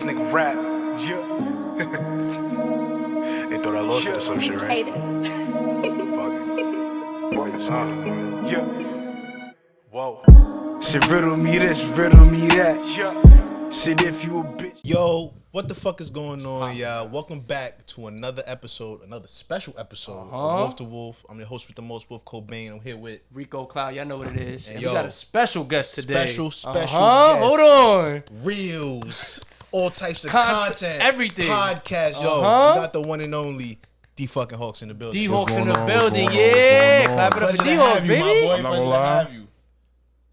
Nigga rap, yeah. They thought I lost it or some shit, right? Hate it. Fuck it. Yeah. Whoa. Shit, riddle me this, riddle me that. Yeah. Shit, if you a bitch. Yo, what the fuck is going on, y'all? Welcome back to another episode, another special episode of Wolf2Wolf. I'm your host with the most, Wolf Cobain. I'm here with Rico Cloud, y'all know what it is. And yo, we got a special guest today. Special guest. Hold on. Reels, all types of Content, content, everything. Podcast. Yo, we got the one and only D-fucking-Hawks in the building. D-Hawks in the going on? building, What's going on? yeah. What's going Clap it up Pleasure for to D-Hawks, have you, my baby. boy. I'm not Pleasure gonna to lie. have you.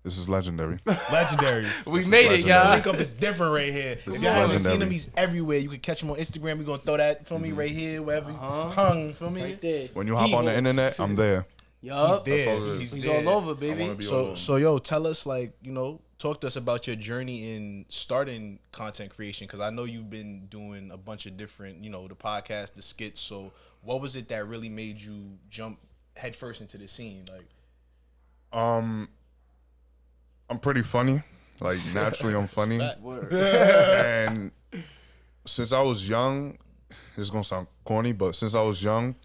This is legendary. Legendary. We This is made it, legendary. y'all. Link up is different right here. If is y'all haven't legendary. seen him, he's everywhere. You can catch him on Instagram. We're gonna throw that for me right here, wherever you hung for me. Right there. When you hop on the D-Hawks. internet, I'm there. Yup. He's there. all it is. He's He's there. all over, I baby. wanna be all So yo, tell us, like, talk to us about your journey in starting content creation, because I know you've been doing a bunch of different, the podcast, the skits. So what was it that really made you jump headfirst into the scene? Like, I'm pretty funny. Like, naturally, I'm funny. Word. And since I was young, this is gonna sound corny, but since I was young,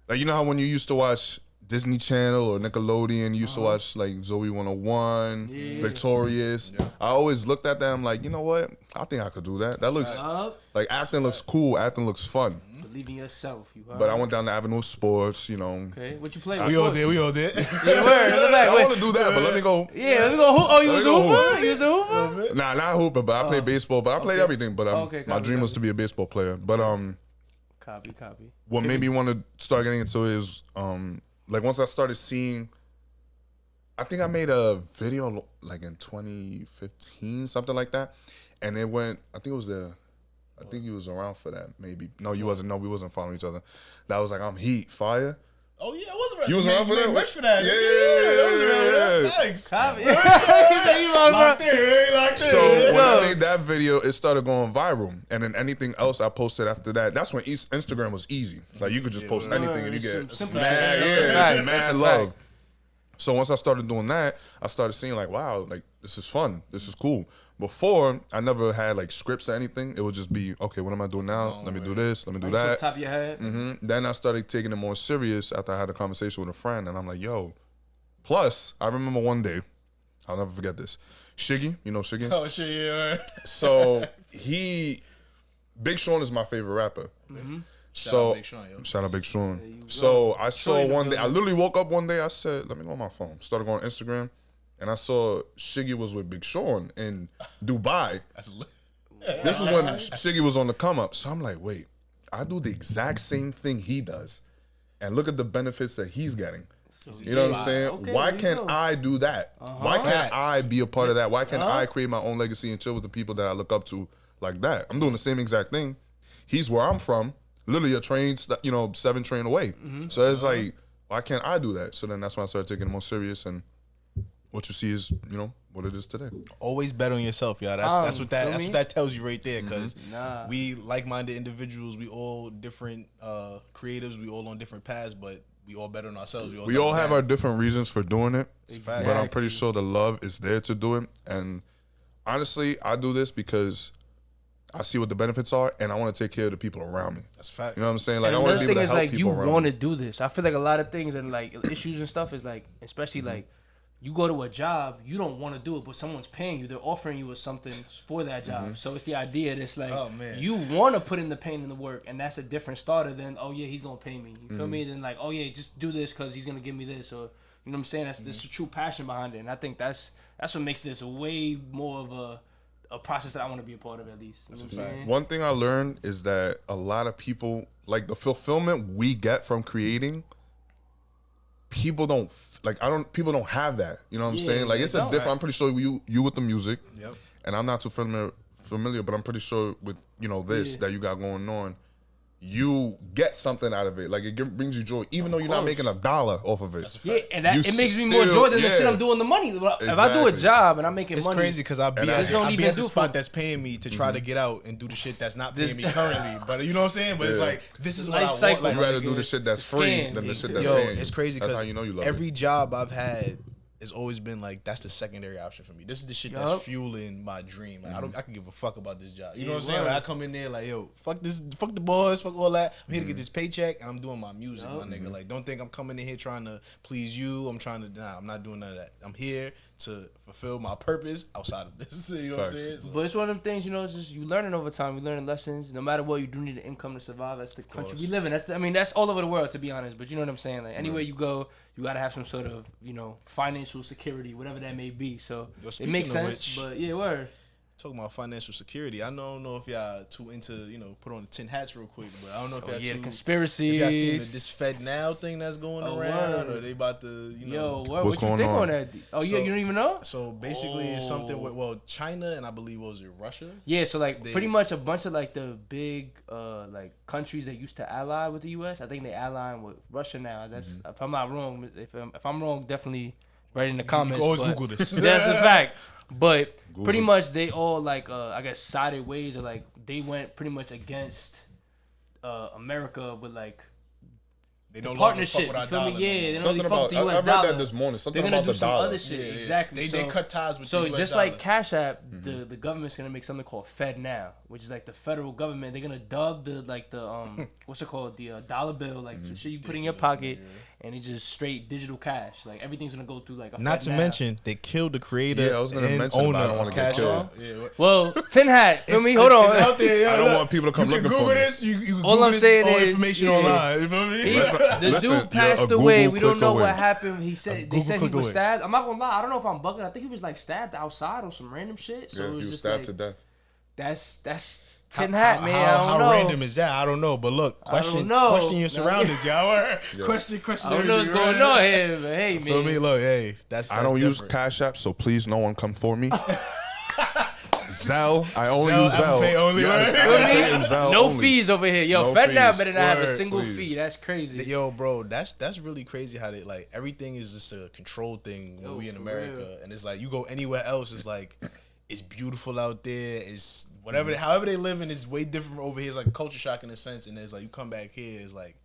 like, you know how when you used to watch Disney Channel or Nickelodeon, you used to watch like Zoe 101, Victorious. I always looked at them like, you know what? I think I could do that. That looks Yup. like acting looks cool. Acting looks fun. Believe in yourself. You heard? But I went down the avenue of sports. Okay, what you play? we all did. Yeah, word. Look I back. want Wait. to do that, but let me go. Yeah, let me go. Oh, you Let was me a go hooper? hoop. You was a hooper? Nah, not hooping, but I played baseball. But I played everything. But Okay, my copy, dream was copy. to be a baseball player. But Copy. what made me want to start getting into it is like once I started seeing. I think I made a video like in 2015, something like that, and it went. I think he was around for that. Maybe no, you wasn't. No, we wasn't following each other. That was like I'm heat fire. Oh yeah, I was around. You was around for that? Merch for that. Yeah. I was around for that. Thanks. Copy. He said you was Locked in. Locked in. So when I Yo. made that video, it started going viral, and then anything else I posted after that. That's when Instagram was easy. Like you could just post anything and you get Simple mad, shit. That's a fact. That's mad a love. fact. So once I started doing that, I started seeing like, wow, like this is fun, this is cool. Before I never had like scripts or anything. It would just be, okay, what am I doing now? Let me do this. Let me do Off the that. top of your head. Then I started taking it more serious after I had a conversation with a friend, and I'm like, yo. Plus, I remember one day, I'll never forget this. Shiggy, you know Shiggy? Oh shit, yeah. Right. So Big Sean is my favorite rapper. So Big Sean, yo. shout out Big Sean. So I saw in the one day, I building. literally woke up one day, I said, let me go on my phone. Started going on Instagram, and I saw Shiggy was with Big Sean in Dubai. That's lit. This is when Shiggy was on the come up. So I'm like, wait, I do the exact same thing he does. And look at the benefits that he's getting. You know what I'm saying? Okay, Why there you can't go. I do that? Why can't Facts. I be a part of that? Why can't I create my own legacy and chill with the people that I look up to like that? I'm doing the same exact thing. He's where I'm from, literally a train, 7 train away. So it's like, why can't I do that? So then that's when I started taking it more serious, and what you see is, what it is today. Always bet on yourself, y'all. That's what feel that me? tells you right there. Because Nah. we like-minded individuals. We all different creatives. We all on different paths, but we all bet on ourselves. We all have our different reasons for doing it, Exactly. but I'm pretty sure the love is there to do it. And honestly, I do this because I see what the benefits are, and I want to take care of the people around me. That's fact. You know what I'm saying? Like, I And want to another be able thing to is help like you people around want to me. do this. I feel like a lot of things and like issues and stuff is like, especially like you go to a job, you don't want to do it, but someone's paying you. They're offering you something for that job. So it's the idea that's like Oh, man. you want to put in the pain and the work, and that's a different starter than he's gonna pay me. You feel me? Then like just do this because he's gonna give me this, or you know what I'm saying? That's the true passion behind it, and I think that's what makes this way more of a process that I want to be a part of at least. You know what I'm saying? One thing I learned is that a lot of people, like the fulfillment we get from creating, people don't people don't have that. You know what I'm Yeah, saying? Like, they it's a don't. different. I'm pretty sure you with the music. Yep. And I'm not too familiar, but I'm pretty sure with this that you got going on, you get something out of it. Like, it brings you joy, even though you're not course. making $1 off of it. Yeah, and that You it makes me more still- joy than the shit yeah. I'm doing the money. If I do a Exactly. job and I'm making It's money, crazy because I be And I- at, Just don't I be even at the do spot for- that's paying me to try to get out and do the shit that's not paying This- me currently. But you know what I'm saying? But it's Yeah. like, this is what Life I want. cycle, Like, You rather do the shit that's free Scam. than the shit that's yo, paying you. it's crazy That's because how you know you love every it. job I've had, it's always been like that's the secondary option for me. This is the shit Yup. that's fueling my dream. Like I can give a fuck about this job. You know Yeah, what I'm saying? word. Like, I come in there like, yo, fuck this, fuck the boss, fuck all that. I'm here to get this paycheck and I'm doing my music, Yup. my nigga. Like, don't think I'm coming in here trying to please you. I'm not doing none of that. I'm here to fulfill my purpose outside of this. You know what I'm saying? So, But it's one of them things, you know, it's just you learning over time. You learning lessons. No matter what, you do need an income to survive. That's the country course. we live in. That's all over the world, to be honest. But you know what I'm saying? Like anywhere you go, you gotta have some sort of, you know, financial security, whatever that may be. So Yo, it makes speaking of sense. which- But yeah, word. talking about financial security, I don't know if y'all too into, you know, put on the 10 hats real quick, but I don't know if Oh, y'all yeah, too. conspiracies. If y'all seen this Fed Now thing that's going Oh, around, word. or they about to, you know. Yo, what What's you going think on? on that? Oh, yeah, So- you don't even know? So basically, it's something with Oh. China and I believe what was it Russia? Yeah, so like They- pretty much a bunch of like the big like countries that used to ally with the U.S. I think they allying with Russia now. That's if I'm not wrong. If I'm wrong, definitely write in the comments. always but Google this. That's the fact. But pretty it. much they all like I guess sided ways, or like they went pretty much against America with like They no longer partnership. fuck with our You feel me? dollar. Yeah, no they more. don't Something really fuck about with the U.S. I read dollar. that this morning. They're Something gonna about do the some dollar. other shit. Yeah, yeah. Exactly. They So- cut ties with So the US just dollar. like Cash App, the government's gonna make something called Fed Now, which is like the federal government. They're gonna dub the what's it called, the dollar bill, like some shit you put in your pocket, and it's just straight digital cash. Like everything's gonna go through like a Not Fed to Now. mention, they killed the creator Yeah, I was gonna and mention, but owner I don't wanna of get Cash killed. App. Yeah, Well, Tin Hat, feel me? It's- Hold it's on. out there, yeah, I don't look. want people to come You can looking Google for me. this. You can All Google I'm this saying all is, information yeah. online. You feel me? The Listen, dude passed you're a away. Google We don't click know away. what happened. He said they Google said he click was away. stabbed. I'm not gonna lie. I don't know if I'm bugging. I think he was like stabbed outside or some random shit. So Yeah, it he was was just stabbed like to death. that's Tin Hat, man. I How don't know. random is that? I don't know. But look, question know. your Nah, surroundings, y'all. Question I don't know what's going on here, but hey, Feel me? man. Look, hey, that's I don't use different. Cash App, so please no one come for me. Zelle, I only Zelle, use Apple Zelle. Pay only, Yes, right? Apple Pay and Zelle No only. fees over here. Yo, No Fed Now fees. better not have a Word, single please. fee. That's crazy. Yo, bro, that's really crazy how they like everything is just a control thing when Yo, we in for America, real. and it's like you go anywhere else, it's like it's beautiful out there. It's whatever, however they live in is way different over here. It's like a culture shock in a sense, and it's like you come back here, it's like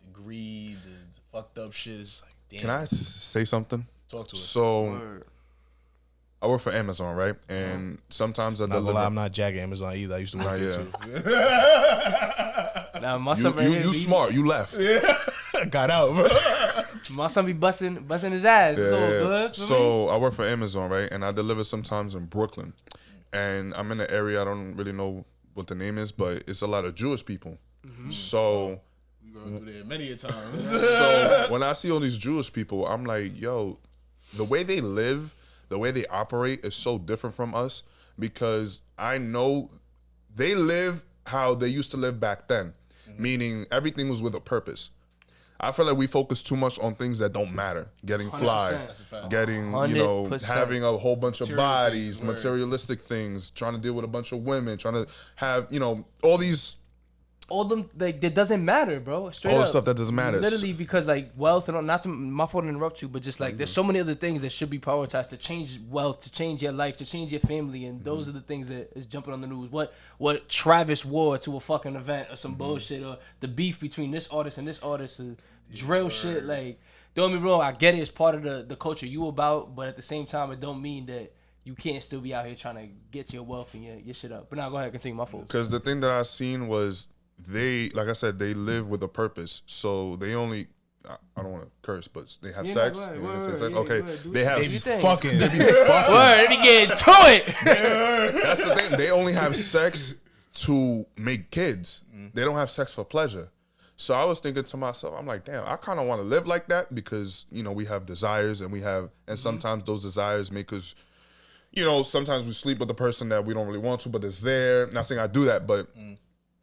the greed, the fucked up shit. It's like, damn. Can I say something? talk to us? So Word. I work for Amazon, right? And sometimes I Not gonna deliver. lie, I'm not jacking Amazon either. I used to work there yeah. too. Now my son right here, You be- smart. You left. Got out, bro. My son be busting his ass. It's all good. feel me? So I work for Amazon, right? And I deliver sometimes in Brooklyn. And I'm in an area I don't really know what the name is, but it's a lot of Jewish people. So We going through there many a times. so when I see all these Jewish people, I'm like, yo, the way they live, the way they operate is so different from us because I know they live how they used to live back then, meaning everything was with a purpose. I feel like we focus too much on things that don't matter. Getting fly, 100%. That's a fact. getting, 100%. having a whole bunch of Material bodies, things, word. materialistic things, trying to deal with a bunch of women, trying to have, all these all them like that doesn't matter, bro. Straight all the up. stuff that doesn't matter. Literally because like wealth and all, not to my fault to interrupt you, but just like there's so many other things that should be prioritized to change wealth, to change your life, to change your family, and those are the things that is jumping on the news. What Travis wore to a fucking event or some bullshit, or the beef between this artist and this artist, or drill shit. Like, don't get me wrong, I get it, it's part of the culture you about, but at the same time, it don't mean that you can't still be out here trying to get your wealth and your shit up. But now go ahead, continue, my fault. Because the thing that I seen was they, like I said, they live with a purpose. So they only, I don't want to curse, but they have Yeah, sex. no, go ahead, You know what I'm word, saying? yeah, Okay, go ahead, do they it. have. They What be you think? fucking. Word, let me get into it. That's the thing. They only have sex to make kids. They don't have sex for pleasure. So I was thinking to myself, I'm like, damn, I kind of want to live like that because we have desires and sometimes those desires make us. Sometimes we sleep with the person that we don't really want to, but it's there. Not saying I do that, but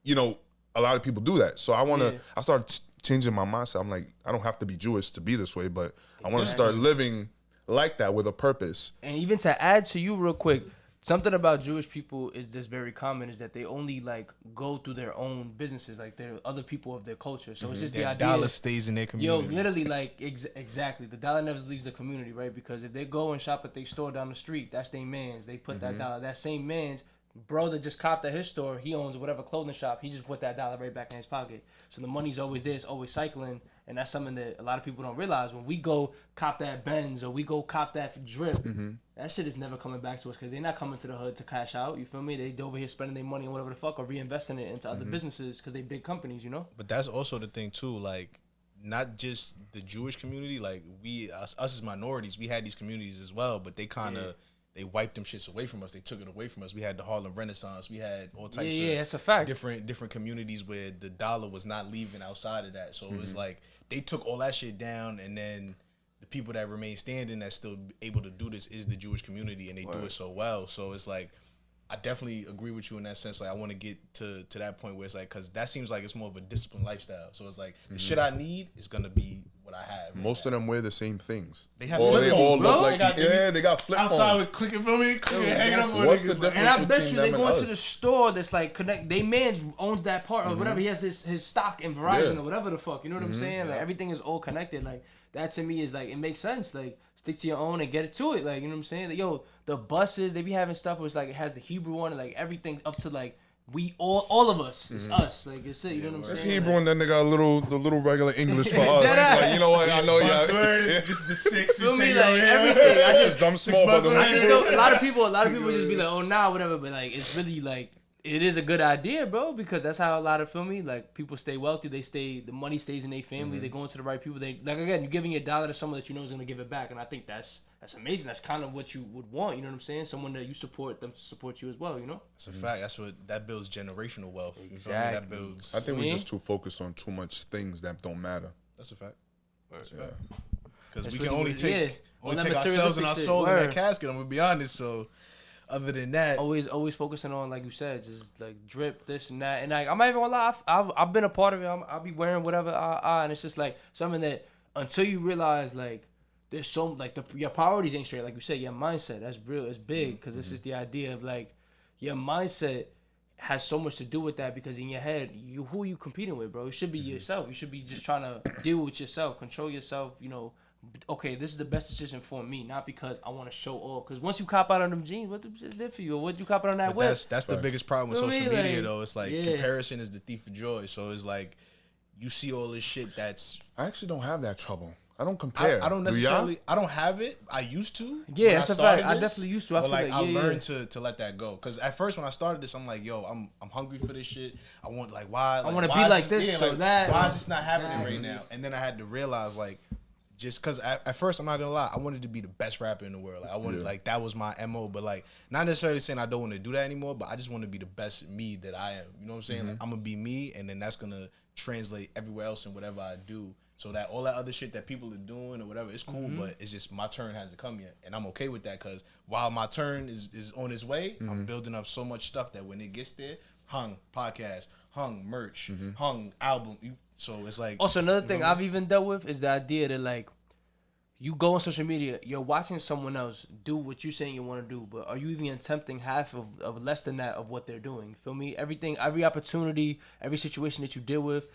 a lot of people do that. So Yeah. I started changing my mindset. I'm like, I don't have to be Jewish to be this way, but I want to start living like that with a purpose. And even to add to you real quick, something about Jewish people is just very common is that they only like go through their own businesses, like they're other people of their culture. So it's just the Their idea. dollar stays in their Yo, community. literally, like exactly, the dollar never leaves the community, right? Because if they go and shop at their store down the street, that's their man's. They put that dollar. That same man's bro that just copped at his store, he owns whatever clothing shop. He just put that dollar right back in his pocket. So the money's always there. It's always cycling. And that's something that a lot of people don't realize. When we go cop that Benz or we go cop that drip, that shit is never coming back to us because they're not coming to the hood to cash out. You feel me? They over here spending their money on whatever the fuck or reinvesting it into other businesses because they big companies, you know? But that's also the thing too, like not just the Jewish community, like us as minorities, we had these communities as well, but they kind of they wiped them shits away from us. They took it away from us. We had the Harlem Renaissance. We had all types of that's a fact. different communities where the dollar was not leaving outside of that. So it was like they took all that shit down, and then the people that remain standing that's still able to do this is the Jewish community, and they do it so well. So it's like I definitely agree with you in that sense. Like I want to get to that point where it's like, because that seems like it's more of a disciplined lifestyle. So it's like the shit I need is gonna be what I have. Most of them wear the same things. They have Or flip they all phones, look bro. like They got flip outside phones. with clicking for me, hanging up on What's the niggas. difference? And I bet between you they them go and into us. the store that's like connect. They man owns that part or whatever. He has his stock in Verizon Yeah. or whatever the fuck. You know what I'm saying? Like everything is all connected. Like that to me is like it makes sense. Like stick to your own and get it to it. Like you know what I'm saying? Like, yo, the buses they be having stuff where it's like it has the Hebrew on it. Like everything up to like we all of us. It's us. Like it's it. You know what I'm It's saying? Hebrew Like, and then they got the little regular English for us. Dead It's like, you know what? I know Bus y'all. word, this is the six. feel You me? take Like it over here. everything. I It's just dumb small, bus but word. I just don't, a lot of people just be like, oh nah, whatever. But like, it's really like, it is a good idea, bro, because that's how a lot of, feel me, like people stay wealthy. The money stays in their family. They go into the right people. They like again, you're giving your dollar to someone that you know is gonna give it back, and I think that's amazing. That's kind of what you would want. You know what I'm saying? Someone that you support them to support you as well. You know? That's a fact. That builds generational wealth. You feel me? Exactly. That builds. I think we're Me? just too focused on too much things that don't matter. That's a fact. That's a Yeah. fact. Because That's we really can only what it is. take All only that take ourselves and our materialistic soul shit. in that Word. casket. I'm gonna be honest. So, other than that, Always focusing on, like you said, just like drip this and that. And like I'm not even gonna lie, I've been a part of it. I'll be wearing whatever, and it's just like something that until you realize like. There's so like your priorities ain't straight, like you said. Your mindset, that's real, it's big, because it's just the idea of like your mindset has so much to do with that, because in your head, who are you competing with, bro? It should be yourself. You should be just trying to deal with yourself, control yourself. You know, okay, this is the best decision for me, not because I want to show off. Because once you cop out on them jeans, what the bitch did for you? Or what you cop out on that but whip? that's the Facts. biggest problem with Feel social me? media, Like, though. It's like yeah. comparison is the thief of joy. So it's like you see all this shit that's. I actually don't have that trouble. I don't compare. I don't Do y'all? necessarily. I don't have it. I used to. Yeah, when that's I a started fact. I this, definitely used to. I but feel like like, I yeah, learned to let that go. Because at first when I started this, I'm like, yo, I'm hungry for this shit. I want like why? Like, wanna why be is like this, so that- Why is this not happening Exactly. right now? And then I had to realize like. Just because at first, I'm not gonna lie, I wanted to be the best rapper in the world. Like I wanted, like that was my MO. But like, not necessarily saying I don't want to do that anymore. But I just want to be the best me that I am. You know what I'm saying? Like, I'm gonna be me, and then that's gonna translate everywhere else in whatever I do. So that all that other shit that people are doing or whatever, it's cool. But it's just my turn hasn't come yet, and I'm okay with that. Because while my turn is on its way, I'm building up so much stuff that when it gets there, hung podcast, hung merch, hung album. So it's like Also, another thing I've even dealt with is the idea that like you go on social media, you're watching someone else do what you're saying you want to do, but are you even attempting half of less than that of what they're doing? Feel me? Every opportunity, every situation that you deal with,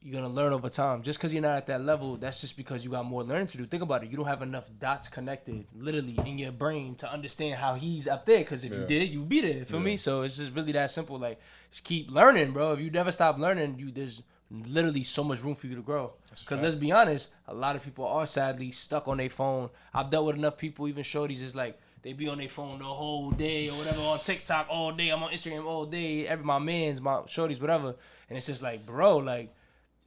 you're gonna learn over time. Just because you're not at that level, that's just because you got more learning to do. Think about it. You don't have enough dots connected, literally, in your brain to understand how he's up there. Because if you did, you'd be there. Feel me? So it's just really that simple. Like, just keep learning, bro. If you never stop learning, there's literally so much room for you to grow. Because let's be honest, a lot of people are sadly stuck on their phone. I've dealt with enough people, even shorties, it's like they be on their phone the whole day or whatever, on TikTok all day. I'm on Instagram all day. My shorties, whatever. And it's just like, bro, like,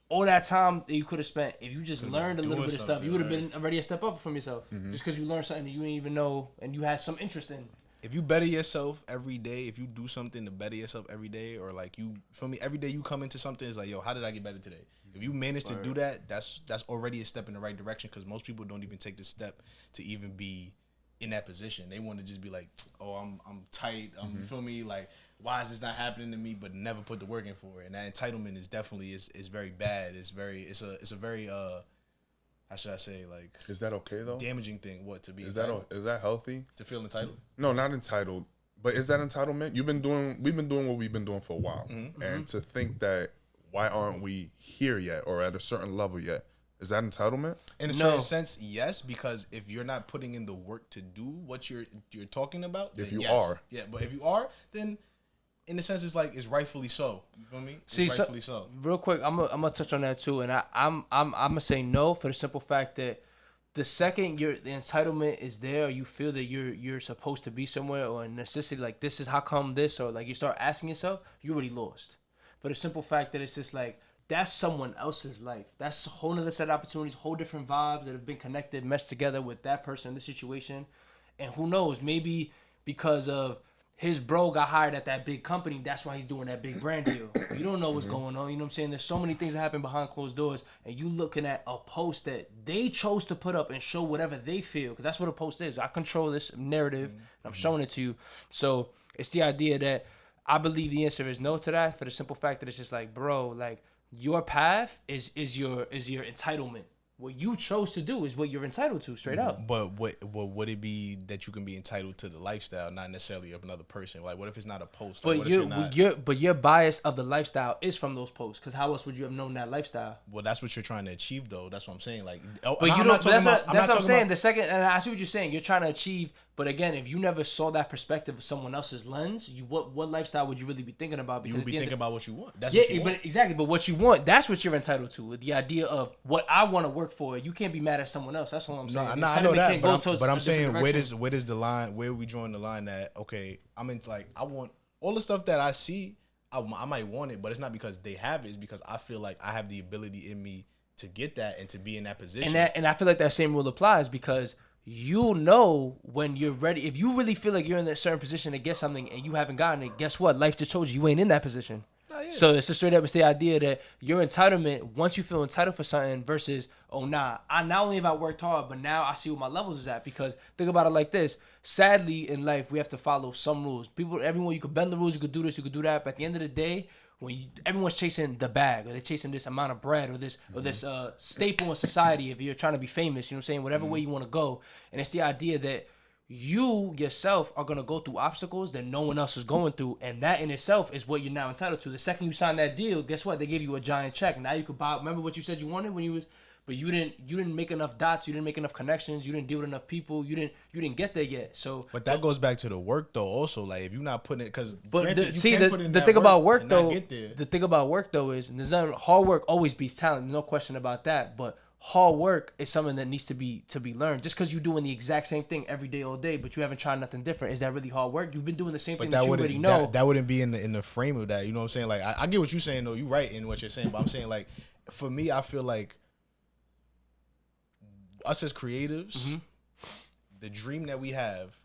all that time that you could have spent, if you just learned a little doing bit of stuff, you would have something, been already a step up from yourself. Just because you learned something that you didn't even know and you had some interest in. if you better yourself every day, if you do something to better yourself every day, or like you, for me, every day you come into something, it's like, yo, how did I get better today? If you manage to do that, that's already a step in the right direction, because most people don't even take the step to even be in that position. They want to just be like, oh, I'm tight. You feel me? Like, why is this not happening to me? But never put the work in for it. And that entitlement is definitely is very bad. It's a very how should I say, like, Is that okay though? damaging thing. What, to be Is entitled? that healthy? To feel entitled? No, not entitled. But is that entitlement? We've been doing what we've been doing for a while, and to think that why aren't we here yet or at a certain level yet? Is that entitlement? In a certain sense, yes, because if you're not putting in the work to do what you're talking about, If then you yes. are. Yeah, but if you are, then in a sense, it's like it's rightfully so. You feel me? It's See, rightfully so. Real quick, I'm gonna touch on that too, and I'm gonna say no for the simple fact that the second the entitlement is there, or you feel that you're supposed to be somewhere, or a necessity, like this is how come this, or like you start asking yourself, you already lost. For the simple fact that it's just like that's someone else's life. That's a whole other set of opportunities, whole different vibes that have been connected, meshed together with that person in the situation, and who knows, maybe because of his bro got hired at that big company, that's why he's doing that big brand deal. You don't know what's going on. You know what I'm saying? There's so many things that happen behind closed doors, and you looking at a post that they chose to put up and show whatever they feel, because that's what a post is. I control this narrative, and I'm showing it to you. So it's the idea that I believe the answer is no to that, for the simple fact that it's just like, bro, like your path is your entitlement. What you chose to do is what you're entitled to, straight up. But what would it be that you can be entitled to the lifestyle, not necessarily of another person? Like, what if it's not a post? Like, But your bias of the lifestyle is from those posts, because how else would you have known that lifestyle? Well, that's what you're trying to achieve, though. That's what I'm saying. Like, But you don't. That's what I'm saying. The second, and I see what you're saying. You're trying to achieve, but again, if you never saw that perspective of someone else's lens, what lifestyle would you really be thinking about? Because you would be thinking about what you want. That's yeah, what you want. but exactly. But what you want, that's what you're entitled to. The idea of what I want to work for. You can't be mad at someone else. That's all I'm saying. No, I know that, but I'm saying where does the line? Where are we drawing the line? That okay, I'm into like I want all the stuff that I see. I might want it, but it's not because they have it. It's because I feel like I have the ability in me to get that and to be in that position. And I feel like that same rule applies, because you'll know when you're ready. If you really feel like you're in that certain position to get something and you haven't gotten it, guess what? Life just told you ain't in that position. Yeah. So it's just straight up, it's the idea that your entitlement, once you feel entitled for something, versus, oh nah, I not only have I worked hard, but now I see what my levels is at. Because think about it like this. Sadly, in life, we have to follow some rules. Everyone, you could bend the rules, you could do this, you could do that. But at the end of the day, when everyone's chasing the bag, or they're chasing this amount of bread, or this staple in society, if you're trying to be famous, you know what I'm saying, whatever way you want to go. And it's the idea that you yourself are going to go through obstacles that no one else is going through, and that in itself is what you're now entitled to. The second you sign that deal, guess what? They gave you a giant check. Now you could buy. Remember what you said you wanted when you was, but you didn't make enough dots, you didn't make enough connections, you didn't deal with enough people, you didn't get there yet. So, but that goes back to the work though. Also, like if you're not putting it, because the thing about work though is, and there's nothing, hard work always beats talent. No question about that. But hard work is something that needs to be learned. Just because you're doing the exact same thing every day, all day, but you haven't tried nothing different, is that really hard work? You've been doing the same thing that you already know. That wouldn't be in the frame of that. You know what I'm saying? Like I get what you're saying though. You're right in what you're saying, but I'm saying like for me, I feel like us as creatives, the dream that we have,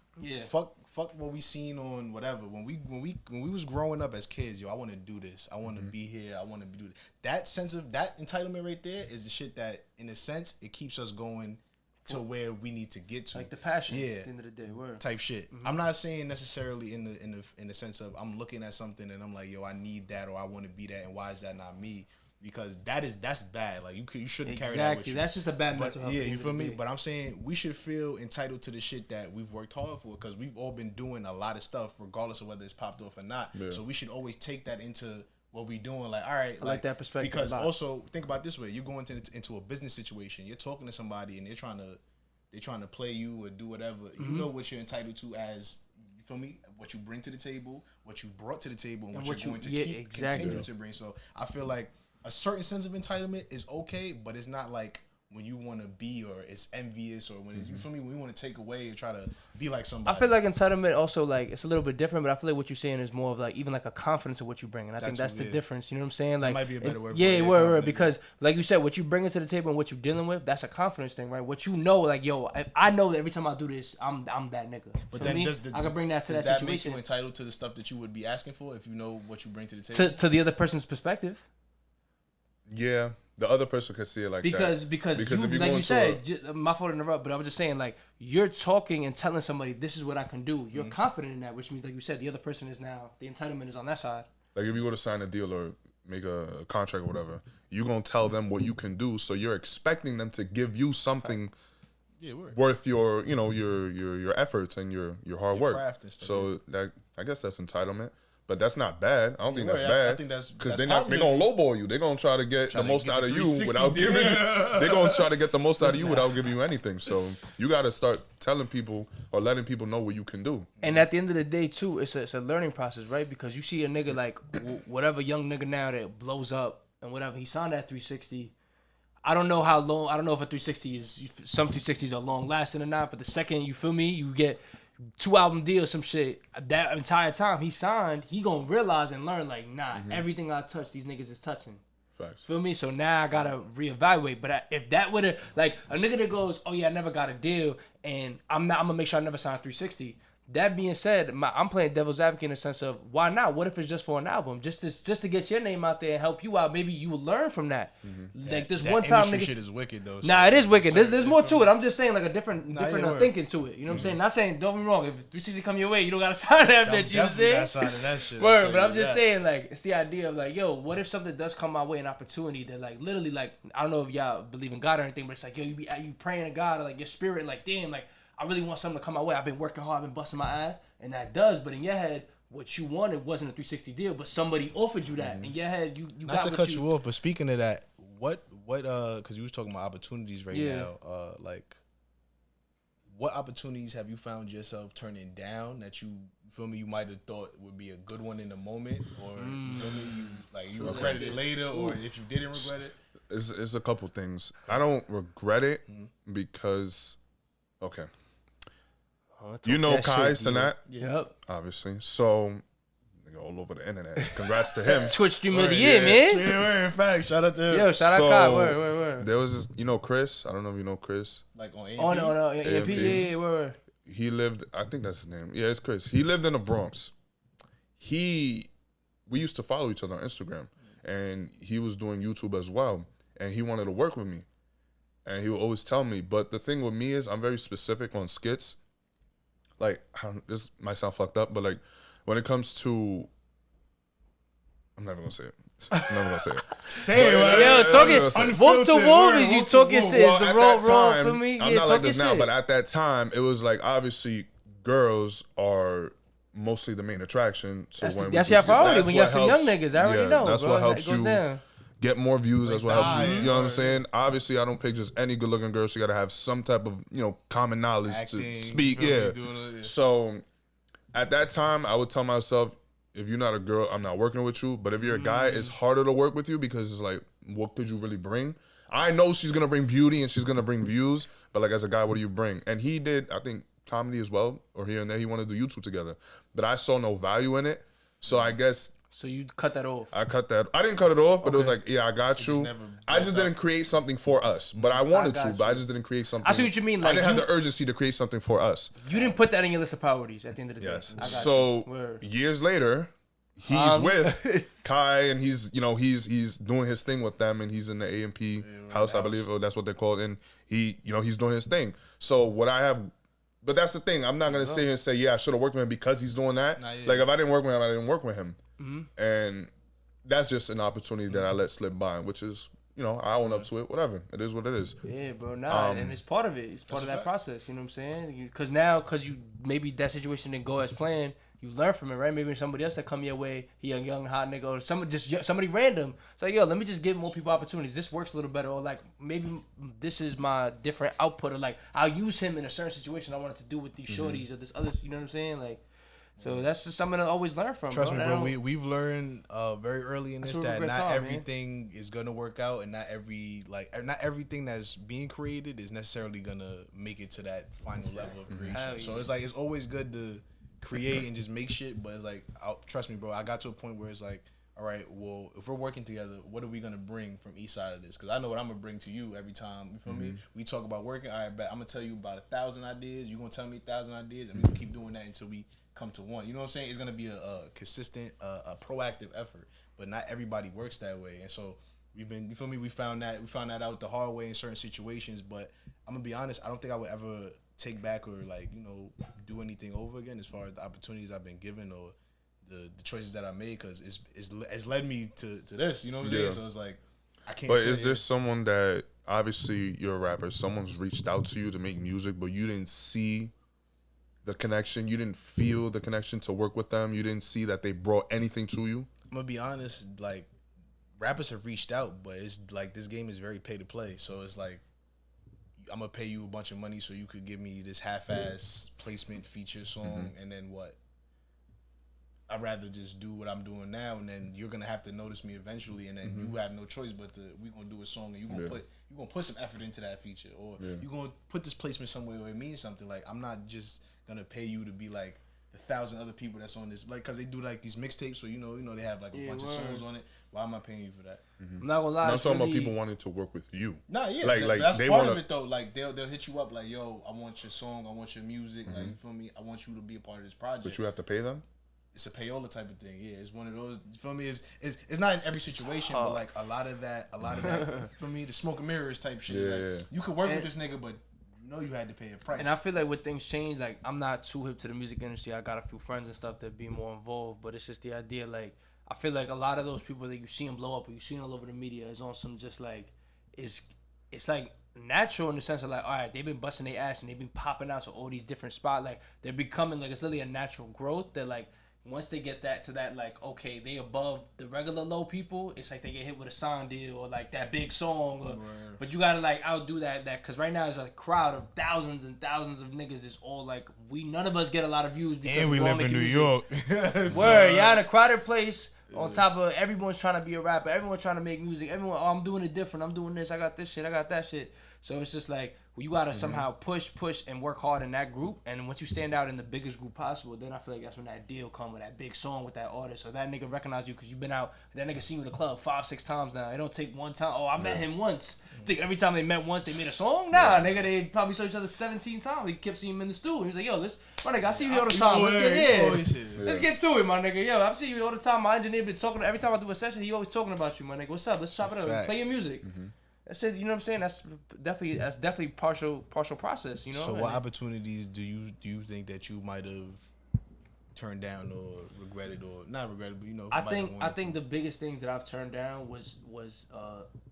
fuck what we seen on whatever. When we was growing up as kids, I want to do this. I want to be here. I want to do this. That sense of that entitlement right there is the shit that, in a sense, it keeps us going to where we need to get to. Like the passion. Yeah. At the end of the day, type shit. I'm not saying necessarily in the sense of I'm looking at something and I'm like, yo, I need that, or I want to be that, and why is that not me? Because that's bad. Like you shouldn't carry that with you. That's just a bad mental health. Yeah, you feel me? But I'm saying we should feel entitled to the shit that we've worked hard for, because we've all been doing a lot of stuff, regardless of whether it's popped off or not. Yeah. So we should always take that into what we doing. Like, all right, I like that perspective. Because also think about it this way: you go into a business situation, you're talking to somebody, and they're trying to play you or do whatever. You know what you're entitled to as. You feel me? What you bring to the table, what you brought to the table, and what you're going to continue to bring. So I feel like a certain sense of entitlement is okay, but it's not like when you want to be, or it's envious, or when it's, you feel me, when you want to take away and try to be like somebody. I feel like entitlement also, like, it's a little bit different, but I feel like what you're saying is more of like even like a confidence of what you bring, and I think that's the difference. You know what I'm saying? Like, that might be a better word. Yeah, word, because like you said, what you bring to the table and what you're dealing with, that's a confidence thing, right? What you know, like, yo, I know that every time I do this, I'm that nigga. But then I can bring that to that situation. Does that make you entitled to the stuff that you would be asking for if you know what you bring to the table? To the other person's perspective. Yeah, the other person can see it like because that. Because you, like you said, my fault to interrupt, but I was just saying, like, you're talking and telling somebody this is what I can do. You're confident in that, which means, like you said, the other person is now, the entitlement is on that side. Like if you go to sign a deal or make a contract or whatever, you're gonna tell them what you can do, so you're expecting them to give you something worth your, your efforts and your hard work. Craft and stuff, so that, I guess that's entitlement. But that's not bad. I don't think that's right. bad. I think that's because that's they're gonna lowball you. They're gonna try to get the most out of you without giving. They're gonna try to get the most out of you without giving you anything. So you got to start telling people or letting people know what you can do. And at the end of the day, too, it's a learning process, right? Because you see a nigga like whatever young nigga now that blows up and whatever, he signed that 360. I don't know how long. I don't know if a 360 is, some 360s are long lasting or not. But the second, you feel me, you get 2 album deal, some shit. That entire time he signed, he gonna realize and learn like, nah, everything I touch, these niggas is touching. Facts. Feel me? So now I gotta reevaluate. But if that would've, like, a nigga that goes, oh yeah, I never got a deal, and I'm gonna make sure I never sign 360. That being said, I'm playing devil's advocate in the sense of, why not? What if it's just for an album, just to get your name out there and help you out? Maybe you will learn from that. Like this one time, nigga. Shit is wicked though. Nah, it is wicked. There's more to it. I'm just saying like a different yeah, thinking to it. You know what I'm saying? Not saying, don't be wrong. If 360 come your way, you don't gotta sign that bitch. You know what I'm saying? Not signing that shit. Word, but I'm just saying, like, it's the idea of like, yo, what if something does come my way, an opportunity that like literally, like, I don't know if y'all believe in God or anything, but it's like, yo, you praying to God or like your spirit, like, damn, like, I really want something to come my way. I've been working hard, I've been busting my ass, and that does. But in your head, what you wanted wasn't a 360 deal, but somebody offered you that. In your head, you not got to what cut you off, but speaking of that, what because you was talking about opportunities right Yeah. now, like, what opportunities have you found yourself turning down that you feel me you might have thought would be a good one in the moment, or you feel me you regretted it later, or if you didn't regret it? It's a couple things. I don't regret it because, okay, you know Kai Sinat, Yep. obviously. So, nigga all over the internet. Congrats to him. Twitch streamer of the year, man. Yeah, in fact, shout out to him. Yo, shout out Kai. Word. There was this, you know Chris. I don't know if you know Chris. Like on AMP? Oh no, AMP. yeah, word. He lived. I think that's his name. Yeah, it's Chris. He lived in the Bronx. We used to follow each other on Instagram, and he was doing YouTube as well. And he wanted to work with me, and he would always tell me. But the thing with me is, I'm very specific on skits. Like, this might sound fucked up, but like, when it comes to, I'm never gonna say it. I'm never gonna say it. Say it, man. Yo, talking Wolf2Wolf is you Wolf2Wolf. talking shit. It's the at raw that time, for me. I'm Yeah, not like talking this now, shit. but at that time, it was like obviously girls are mostly the main attraction. So That's your priority that's when you have what some young helps- niggas. I already know. That's bro. what helps It goes you down. get more views. That's what helps you. Right. You know what I'm saying? Obviously, I don't pick just any good looking girl. She got to have some type of common knowledge Acting, to speak. you feel me, Yeah. doing it. So at that time, I would tell myself, if you're not a girl, I'm not working with you. But if you're a guy, it's harder to work with you because it's like, what could you really bring? I know she's gonna bring beauty and she's gonna bring views, but like as a guy, what do you bring? And he did, I think, comedy as well, or here and there. He wanted to do YouTube together, but I saw no value in it. So I guess So you cut that off. I cut that. I didn't cut it off, but it was like, yeah, I got you. never I just didn't create something for us, but I wanted got to, but I you. just didn't create something. I see what you mean, I like, didn't have you- the urgency to create something for us. You didn't put that in your list of priorities at the end of the day. Yes. I got So you. Word. years later, he's with Kai, and he's doing his thing with them, and he's in the AMP house, I believe, or that's what they're called, and he's doing his thing. So what I have, but that's the thing. I'm not gonna sit here and say, yeah, I should have worked with him because he's doing that. Nah, yeah. Like if I didn't work with him, I didn't work with him, and that's just an opportunity that I let slip by, which is. I own up to it. Whatever. It is what it is. Yeah, bro. Nah, and it's part of it. It's part of that process. You know what I'm saying? Because you maybe that situation didn't go as planned. You learn from it, right? Maybe somebody else that come your way, he a young hot nigga, or somebody random. It's like, yo, let me just give more people opportunities. This works a little better, or like maybe this is my different output, or like I'll use him in a certain situation I wanted to do with these shorties or this other. You know what I'm saying? Like. So that's just something to always learn from. Trust me, That bro. don't- We've learned very early in this what that regrets not are, everything is gonna work out, and not everything that's being created is necessarily gonna make it to that final level of creation. Hell So yeah. it's like it's always good to create and just make shit, but it's like, trust me, bro. I got to a point where it's like, all right, well, if we're working together, what are we gonna bring from each side of this? Because I know what I'm gonna bring to you every time. You feel me? We talk about working. All right, bet I'm gonna tell you about 1,000 ideas. You gonna tell me 1,000 ideas, and we gonna keep doing that until we come to one. You know what I'm saying? It's gonna be a consistent, a proactive effort. But not everybody works that way, and so you feel me? We found that out the hard way in certain situations. But I'm gonna be honest. I don't think I would ever take back or do anything over again as far as the opportunities I've been given or the choices that I made, because it's led me to this. You know what I'm saying? Yeah. So it's like I can't. But say is there someone that obviously you're a rapper, someone's reached out to you to make music, but you didn't see the connection. You didn't feel the connection to work with them. You didn't see that they brought anything to you. I'm gonna be honest, like rappers have reached out, but it's like this game is very pay to play. So it's like I'm gonna pay you a bunch of money so you could give me this half-ass placement feature song, and then what? I'd rather just do what I'm doing now, and then you're gonna have to notice me eventually, and then you have no choice but to we gonna do a song, and you gonna put some effort into that feature, or you gonna put this placement somewhere where it means something. Like I'm not just gonna pay you to be like the 1,000 other people that's on this, like, cause they do like these mixtapes, so you know they have like a bunch of songs on it. Why am I paying you for that? I'm not gonna lie. I'm talking about people wanting to work with you. Nah, yeah, like that's they part wanna, of it though. Like they'll hit you up like, yo, I want your song, I want your music, like you feel me? I want you to be a part of this project. But you have to pay them. It's a payola type of thing. Yeah, it's one of those. You feel me? It's not in every situation, but like a lot of that. For me, the smoke and mirrors type shit. Is like, you could work with this nigga, but you know you had to pay a price. And I feel like when things change, like I'm not too hip to the music industry. I got a few friends and stuff that be more involved, but it's just the idea. Like I feel like a lot of those people that you see them blow up, or you see them all over the media, is on some just like it's like natural in the sense of like, all right, they've been busting their ass and they've been popping out to all these different spots. Like they're becoming like it's literally a natural growth that like. Once they get that to that, like, okay, they above the regular low people, it's like they get hit with a song deal or like that big song. Or, but you gotta like outdo that, because right now it's a crowd of thousands and thousands of niggas. It's all like none of us get a lot of views because and we live in New York. Word, y'all in a crowded place. On top of everyone's trying to be a rapper, everyone's trying to make music. Everyone, oh, I'm doing it different. I'm doing this. I got this shit. I got that shit. So it's just like you gotta somehow push, and work hard in that group. And once you stand out in the biggest group possible, then I feel like that's when that deal come with that big song with that artist, or that nigga recognize you because you've been out. That nigga seen you in the club 5-6 times now. It don't take one time. Oh, I met him once. Think every time they met once they made a song? Nah, nigga, they probably saw each other 17 times. He kept seeing him in the studio. He was like, yo, my nigga, I see you all the time. Let's get to it, my nigga. Yo, I'm seeing you all the time. My engineer been talking. Every time I do a session, he always talking about you, my nigga. What's up? Let's chop it up. Play your music. That shit, you know what I'm saying? That's definitely partial process, you know. So what opportunities do you think that you might have turned down or regretted, or not regretted, but you know? I think the biggest things that I've turned down was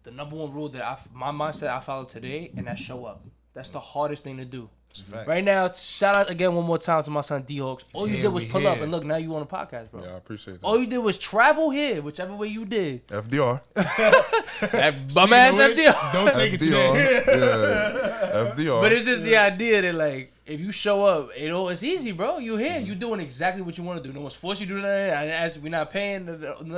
the number one rule that my mindset I follow today, and that's show up. That's the hardest thing to do. Right now, shout out again one more time to my son Dhawks. All you did was pull up, and look, now you on a podcast, bro. Yeah, I appreciate that. All you did was travel here, whichever way you did. FDR. That bum ass FDR. Don't take it today. Yeah, FDR. But it's just the idea that like if you show up, it's easy, bro. You here, you doing exactly what you want to do. No one's forced you to do that. And as we're not paying,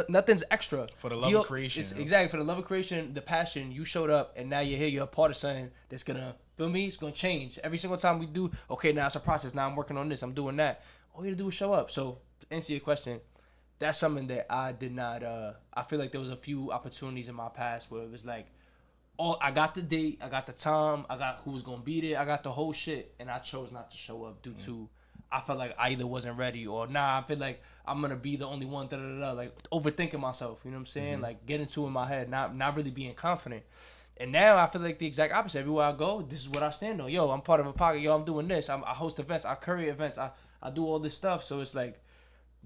nothing's extra. For the love of creation. Exactly, for the love of creation, the passion. You showed up, and now you're here. You're a part of something that's gonna. Feel me? It's gonna change every single time we do. Okay, now it's a process. Now I'm working on this. I'm doing that. All you gotta do is show up. So to answer your question, that's something that I did not. I feel like there was a few opportunities in my past where it was like, oh, I got the date, I got the time, I got who was gonna be there, I got the whole shit, and I chose not to show up due to I felt like I either wasn't ready or I feel like I'm gonna be the only one. Like overthinking myself. You know what I'm saying? Like getting too in my head, not really being confident. And now I feel like the exact opposite. Everywhere I go, this is what I stand on. Yo, I'm part of a pocket. Yo, I'm doing this. I host events. I curate events. I do all this stuff. So it's like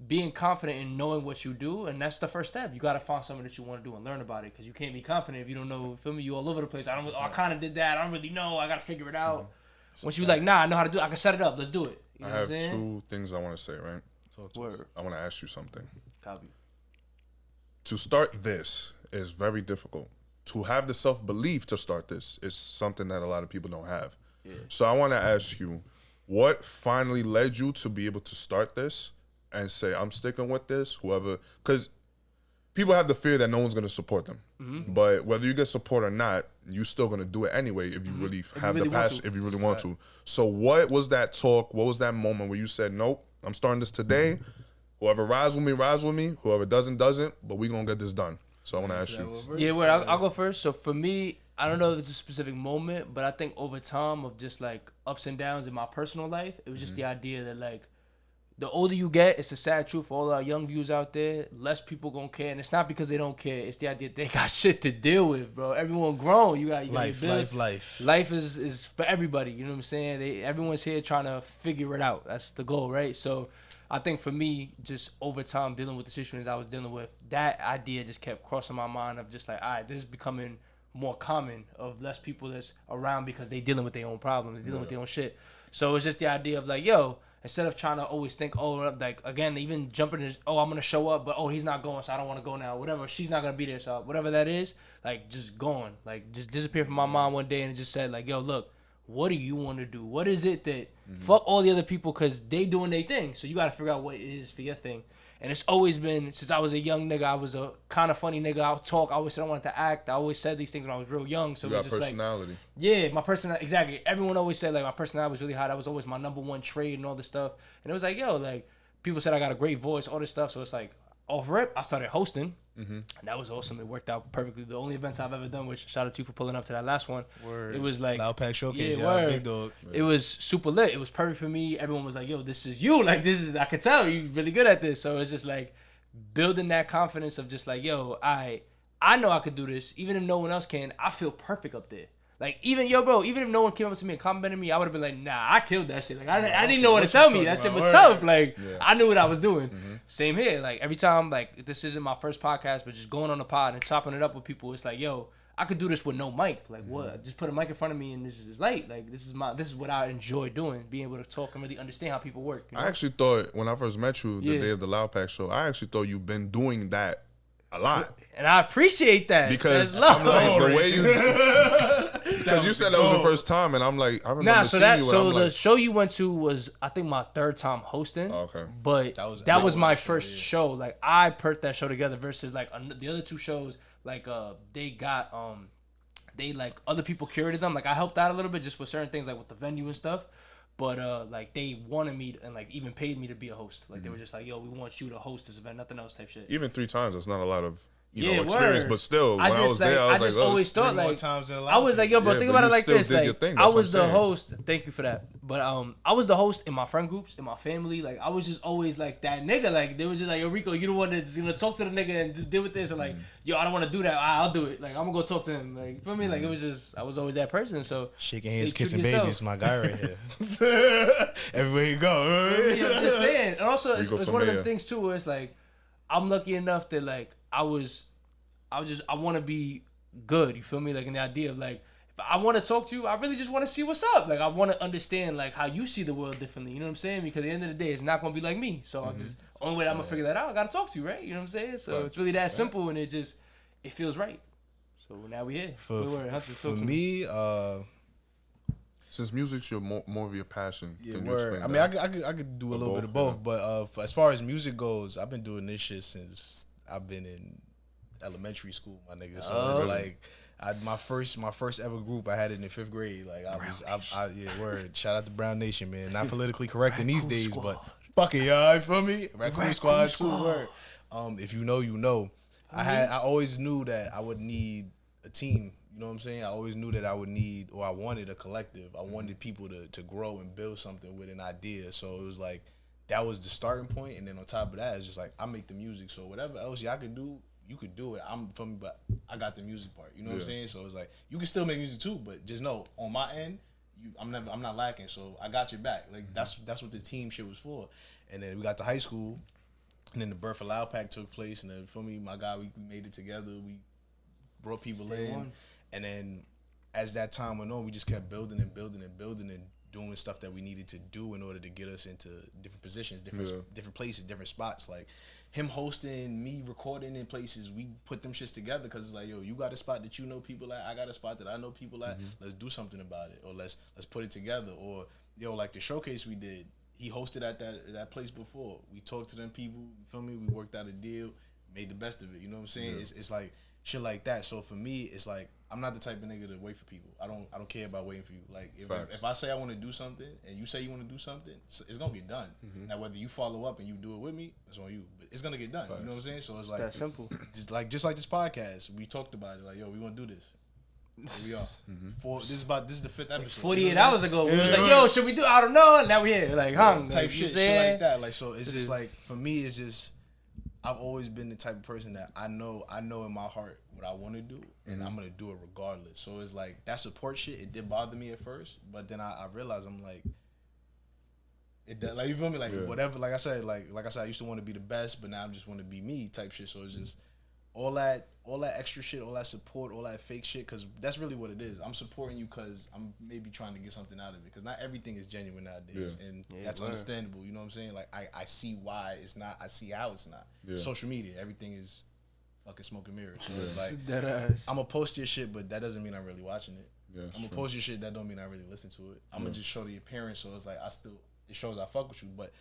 being confident in knowing what you do. And that's the first step. You got to find something that you want to do and learn about it. Because you can't be confident if you don't know. Feel me? You all over the place. I kind of did that. I don't really know. I got to figure it out. Once you like, nah, I know how to do it. I can set it up. Let's do it. You know I have two things I want to say, right? Word. I want to ask you something. Copy. To start this is very difficult. To have the self-belief to start this is something that a lot of people don't have. Yeah. So I want to ask you, what finally led you to be able to start this and say, I'm sticking with this, whoever, because people have the fear that no one's going to support them. But whether you get support or not, you're still going to do it anyway if you really have the passion, if you really want to. So what was that talk? What was that moment where you said, nope, I'm starting this today. Whoever rides with me. Whoever doesn't. But we're going to get this done. So I want to ask you. Yeah, well, I'll go first. So for me, I don't know if it's a specific moment, but I think over time of just like ups and downs in my personal life, it was just the idea that like the older you get, it's the sad truth for all our young viewers out there, less people gonna care. And it's not because they don't care. It's the idea that they got shit to deal with, bro. Everyone grown. You got life. Life is for everybody. You know what I'm saying? Everyone's here trying to figure it out. That's the goal, right? So I think for me, just over time dealing with the situations I was dealing with, that idea just kept crossing my mind of just like, all right, this is becoming more common of less people that's around because they dealing with their own problems, they dealing with their own shit. So it's just the idea of like, yo, instead of trying to always think, oh, like, again, even jumping in, oh, I'm going to show up, but, oh, he's not going, so I don't want to go now. Whatever. She's not going to be there, so whatever that is, like, just gone. Like, just disappeared from my mind one day and it just said, like, yo, look, what do you want to do? What is it that, fuck all the other people because they doing their thing. So you got to figure out what it is for your thing. And it's always been, since I was a young nigga, I was a kind of funny nigga. I'll talk. I always said I wanted to act. I always said these things when I was real young. So you it was got just personality. like, yeah, my personality, exactly. Everyone always said, like, my personality was really high. That was always my number one trade and all this stuff. And it was like, yo, like, people said I got a great voice, all this stuff. So it's like, off rip, I started hosting. And that was awesome. It worked out perfectly. The only events I've ever done, which shout out to you for pulling up to that last one. Word. It was like Loud Pack Showcase, yeah, word. Big dog. It was super lit. It was perfect for me. Everyone was like, yo, this is you. Like, this is, I could tell you really good at this. So it's just like building that confidence of just like, yo, I know I could do this. Even if no one else can, I feel perfect up there. Like, even, yo, bro, even if no one came up to me and complimented me, I would have been like, nah, I killed that shit. Like, I didn't know what to tell me. That shit was tough. Like, I knew what I was doing. Same here. Like, every time, like, this isn't my first podcast, but just going on the pod and chopping it up with people, it's like, yo, I could do this with no mic. Like, what? Just put a mic in front of me and this is light. Like, this is what I enjoy doing, being able to talk and really understand how people work. You know? I actually thought, when I first met you, the day of the Loud Pack show, I actually thought you've been doing that a lot. And I appreciate that. Because I'm like, the way you... Because you said that was the first time, and I'm like, I remember seeing you. So the show you went to was, I think, my third time hosting. Oh, okay. But that was my first show. Like, I put that show together versus, like, the other two shows, like, they got, they, like, other people curated them. Like, I helped out a little bit just with certain things, like, with the venue and stuff. But, like, they wanted me and, like, even paid me to be a host. Like, they were just like, yo, we want you to host this event, nothing else type shit. Even 3 times, that's not a lot of... You know, experience, but still, when I was like, there, I was just like, always thought, like, I was like, yo, bro, think about it like this. Like, I was the host. Thank you for that. But I was the host in my friend groups, in my family. Like, I was just always like that nigga. Like, they was just like, yo, Rico, you the one that's gonna talk to the nigga and deal with this. And like, yo, I don't want to do that. I'll do it. Like, I'm gonna go talk to him. Like, for me, like, it was just, I was always that person. So shaking hands, kissing babies, my guy right here. Everywhere you go. I'm just saying. And also, it's one of them things too where it's like, I'm lucky enough that like I want to be good. You feel me? Like, in the idea of like, if I want to talk to you, I really just want to see what's up. Like, I want to understand like how you see the world differently. You know what I'm saying? Because at the end of the day, it's not gonna be like me. So I just only way I'm gonna figure that out, I gotta talk to you, right? You know what I'm saying? So it's really that simple, and it feels right. So now we here. For me, since music's more of your passion, yeah, I mean, I could do a little bit of both, but as far as music goes, I've been doing this shit since I've been in elementary school, my nigga. So it's like my first ever group, I had it in 5th grade. Like word. Shout out to Brown Nation, man. Not politically correct in these days, but fuck it, y'all. You feel me? Raccoon Squad, too. Word. If you know, you know. I always knew that I would need a team. You know what I'm saying? I always knew that I would need, or I wanted a collective. I wanted people to grow and build something with an idea. So it was like, that was the starting point. And then on top of that, it's just like, I make the music. So whatever else y'all could do, you could do it. I'm from me, but I got the music part. You know what I'm saying? So it's like, you can still make music too, but just know, on my end, I'm not lacking. So I got your back. Like, that's what the team shit was for. And then we got to high school, and then the birth of Loud Pack took place. And then for me, my guy, we made it together. We brought people in. And then as that time went on, we just kept building and building and building and doing stuff that we needed to do in order to get us into different positions, different places, different spots. Like him hosting, me recording in places, we put them shits together because it's like, yo, you got a spot that you know people at, I got a spot that I know people at. Let's do something about it, or let's put it together. Or yo, like the showcase we did, he hosted at that place before. We talked to them people, you feel me? We worked out a deal, made the best of it. You know what I'm saying? It's like shit like that. So for me, it's like, I'm not the type of nigga to wait for people. I don't care about waiting for you. Like if I say I want to do something and you say you want to do something, it's gonna get done. Now whether you follow up and you do it with me, that's on you. But it's gonna get done. You know what I'm saying? So it's like that simple. Just like this podcast, we talked about it. Like, yo, we want to do this. Here we are. This is the 5th episode. 48 hours ago, we was like, yo, should we do? I don't know. And now we here, like, type like, shit like that. Like, so it's just like, for me, it's just, I've always been the type of person that I know in my heart what I want to do, and I'm gonna do it regardless. So it's like that support shit. It did bother me at first, but then I realized I'm like, like, you feel me? Like whatever. Like I said, I used to want to be the best, but now I just want to be me type shit. So it's just, all that extra shit, all that support, all that fake shit, because that's really what it is. I'm supporting you because I'm maybe trying to get something out of it, because not everything is genuine nowadays, and that's understandable. You know what I'm saying? Like I see why it's not. I see how it's not. Social media, everything is fucking smoke and mirrors. So it's like I'm gonna post your shit, but that doesn't mean I'm really watching it. I'm gonna post your shit, that don't mean I really listen to it. I'm gonna just show the appearance, so it's like it shows I fuck with you, but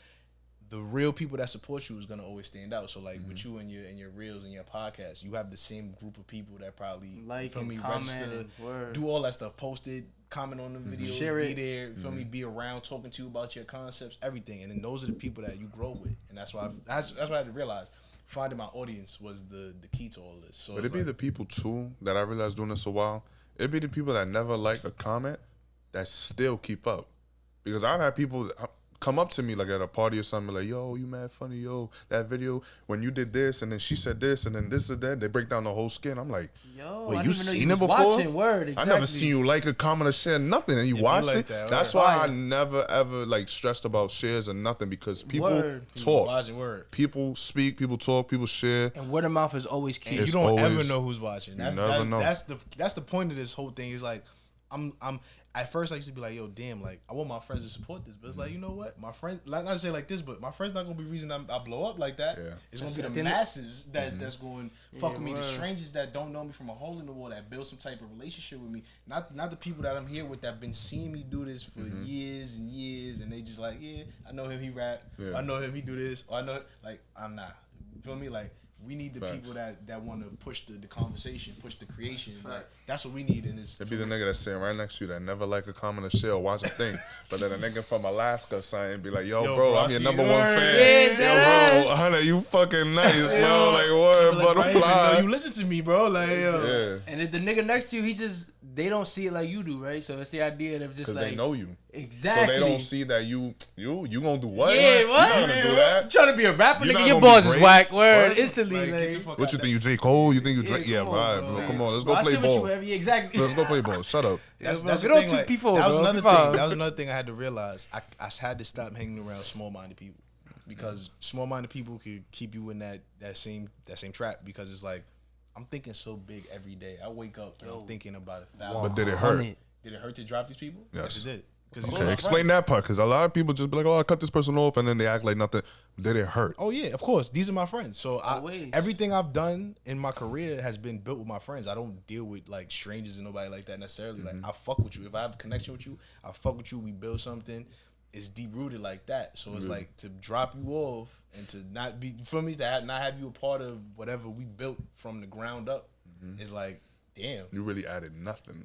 the real people that support you is gonna always stand out. So like with you and your reels and your podcast, you have the same group of people that probably like and comment, do all that stuff, post it, comment on the videos, share be it. there, feel me, be around, talking to you about your concepts, everything. And then those are the people that you grow with, and that's why that's what I had to realize. Finding my audience was the key to all this. So but it'd be the people too that I realized doing this a while. It'd be the people that never like a comment that still keep up, because I've had people come up to me like at a party or something, like, yo, you mad funny, yo, that video when you did this and then she said this and then this and that, they break down the whole skin. I'm like, yo, wait, I you seen it before? Exactly. I never seen you like a comment or share nothing, and you watch like it. That's why I never ever like stressed about shares or nothing, because people talk, people speak, people talk, people share, and word of mouth is always key. And you don't ever know who's watching. That's the point of this whole thing. Is like I'm at first I used to be like, yo, damn, like I want my friends to support this, but it's like, you know what, my friends, like not to say like this, but my friends not gonna be the reason I blow up like that. It's gonna be the masses that's going fuck with me, the strangers that don't know me from a hole in the wall, that build some type of relationship with me, not the people that I'm here with that been seeing me do this for years and years, and they just like, yeah, I know him, he rap, I know him, he do this, or I know, like, I'm not, you feel me, like. We need the people that want to push the conversation, push the creation. Like, that's what we need in this. It'd be the nigga that's sitting right next to you that never like a comment or share or watch a thing. But then a nigga from Alaska sign be like, yo, bro, I'm your number one fan. Yo, bro, Hunter, you fucking nice, bro. Like, what, butterfly? You listen to me, bro. Like, yo. And if the nigga next to you, they don't see it like you do, right? So it's the idea of just like, because they know you. Exactly. So they don't see that you gonna do what? Yeah, what? You gonna do that? You trying to be a rapper, nigga? Your balls is whack. Word, instantly. Like, what you think? You J. Cole? You think you Drake? Yeah, right, bro. Come on, let's go play ball. Exactly. Let's go play ball. Shut up. That's the thing. Like, that was another thing I had to realize. I had to stop hanging around small-minded people, because small-minded people could keep you in that same trap, because it's like, I'm thinking so big every day. I wake up and I'm thinking about 1,000. But did it hurt? Did it hurt to drop these people? Yes, it did. Okay, explain that part, because a lot of people just be like, oh, I cut this person off, and then they act like nothing. Did it hurt? Oh, yeah, of course. These are my friends. So everything I've done in my career has been built with my friends. I don't deal with like strangers and nobody like that necessarily. Like, I fuck with you. If I have a connection with you, I fuck with you. We build something. It's deep-rooted like that. So it's like, to drop you off and to not be, for me, to not have you a part of whatever we built from the ground up is like, damn. You really added nothing.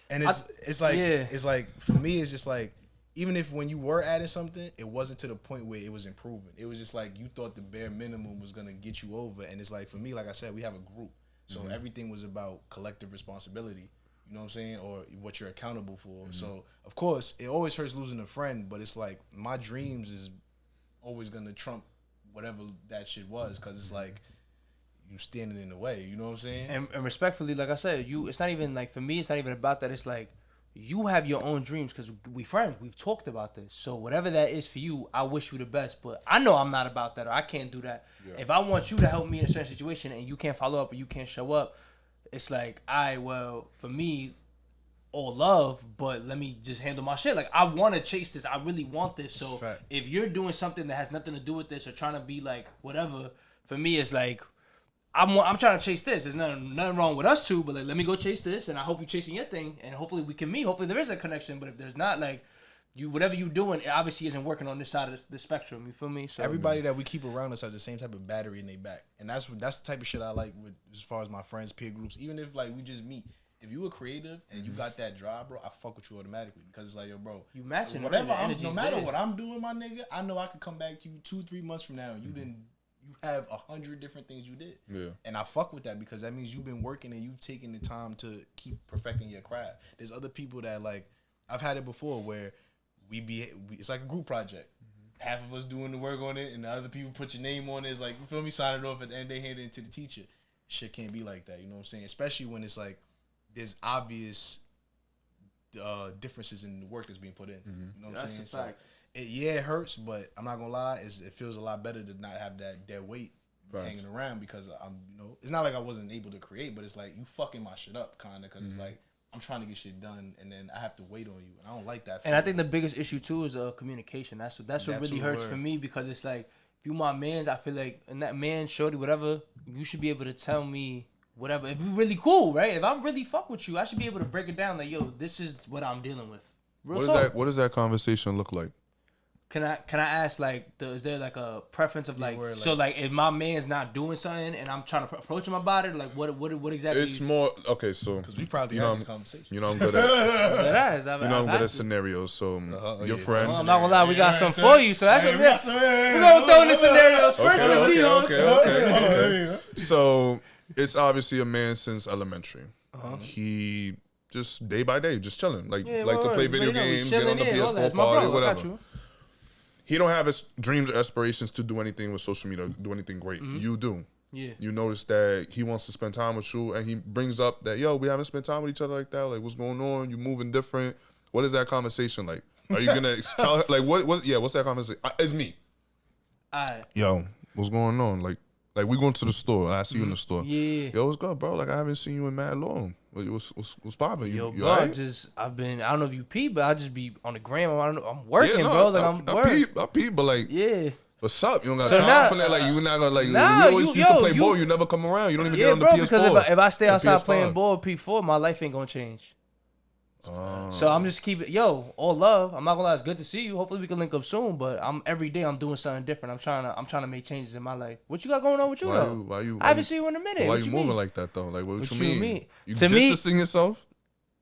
And it's like for me, it's just like, even if when you were adding something, it wasn't to the point where it was improving. It was just like, you thought the bare minimum was gonna get you over. And it's like, for me, like I said, we have a group, so everything was about collective responsibility. You know what I'm saying, or what you're accountable for. So of course, it always hurts losing a friend, but it's like, my dreams is always gonna trump whatever that shit was, because it's like, you standing in the way, you know what I'm saying? And respectfully, like I said, it's not even like, for me, it's not even about that. It's like, you have your own dreams, because we friends. We've talked about this. So whatever that is for you, I wish you the best. But I know I'm not about that, or I can't do that. Yeah. If I want you to help me in a certain situation and you can't follow up or you can't show up, it's like, well, for me, all love, but let me just handle my shit. Like, I want to chase this. I really want this. So if you're doing something that has nothing to do with this, or trying to be like whatever, for me, it's like, I'm trying to chase this. There's nothing wrong with us two, but like, let me go chase this, and I hope you're chasing your thing, and hopefully we can meet. Hopefully there is a connection, but if there's not, like, whatever you're doing, it obviously isn't working on this side of the spectrum. You feel me? So everybody that we keep around us has the same type of battery in their back, and that's the type of shit I like with, as far as my friends, peer groups. Even if like we just meet, if you were creative and you got that drive, bro, I fuck with you automatically, because it's like, yo, bro, you matching whatever. No matter what I'm doing, my nigga, I know I can come back to you 2-3 months from now, and you have 100 different things you did. Yeah. And I fuck with that, because that means you've been working and you've taken the time to keep perfecting your craft. There's other people that, like, I've had it before where it's like a group project. Half of us doing the work on it, and the other people put your name on it. It's like, you feel me, sign it off, at the end they hand it to the teacher. Shit can't be like that, you know what I'm saying? Especially when it's like, there's obvious differences in the work that's being put in. You know what I'm saying? That's a fact. It hurts, but I'm not gonna lie, it feels a lot better to not have that weight hanging around because I'm, it's not like I wasn't able to create, but it's like you fucking my shit up, kind of, because it's like I'm trying to get shit done, and then I have to wait on you, and I don't like that. And I think the biggest issue too is communication. That's what really hurts for me, because it's like, if you my mans, I feel like, and that man, shorty, whatever, you should be able to tell me whatever. If we really cool, right? If I really fuck with you, I should be able to break it down like, yo, this is what I'm dealing with. What does that conversation look like? Can I ask, like, is there like a preference of like, so like if my man's not doing something and I'm trying to approach him about it, like what exactly? It's more okay. So because we probably had this conversation. I'm good at. I'm good at to. scenarios. So your friend. Well, I'm not gonna lie, we got something for you. So that's what we're gonna throw in the scenarios first. Okay. So it's obviously a man since elementary. He just day by day, just chilling, like to play video games, get on the PS4 party, whatever. He don't have his dreams or aspirations to do anything with social media, do anything great. You do. Yeah. You notice that he wants to spend time with you, and he brings up that, yo, we haven't spent time with each other like that. Like, what's going on? You moving different. What is that conversation like? Are you gonna tell her, like, what's that conversation? It's me. Yo, what's going on? Like we going to the store. I see you in the store. Yeah. Yo, what's good, bro? Like, I haven't seen you in mad long. What's popping? Yo, you bro, right? I don't know if you pee, but I just be on the gram. I don't know. I'm working, bro. Like I'm working. I pee, but like, yeah. What's up? You don't got time for that. Like you not gonna like. We always used to play ball. You never come around. You don't even get on the PS4. Because if I stay outside playing ball P4, my life ain't gonna change. So I'm just keeping all love. I'm not gonna lie, it's good to see you. Hopefully we can link up soon. But every day I'm doing something different. I'm trying to make changes in my life. What you got going on with you though? I haven't seen you in a minute. Why you moving like that though? Like what you mean? You to distancing yourself?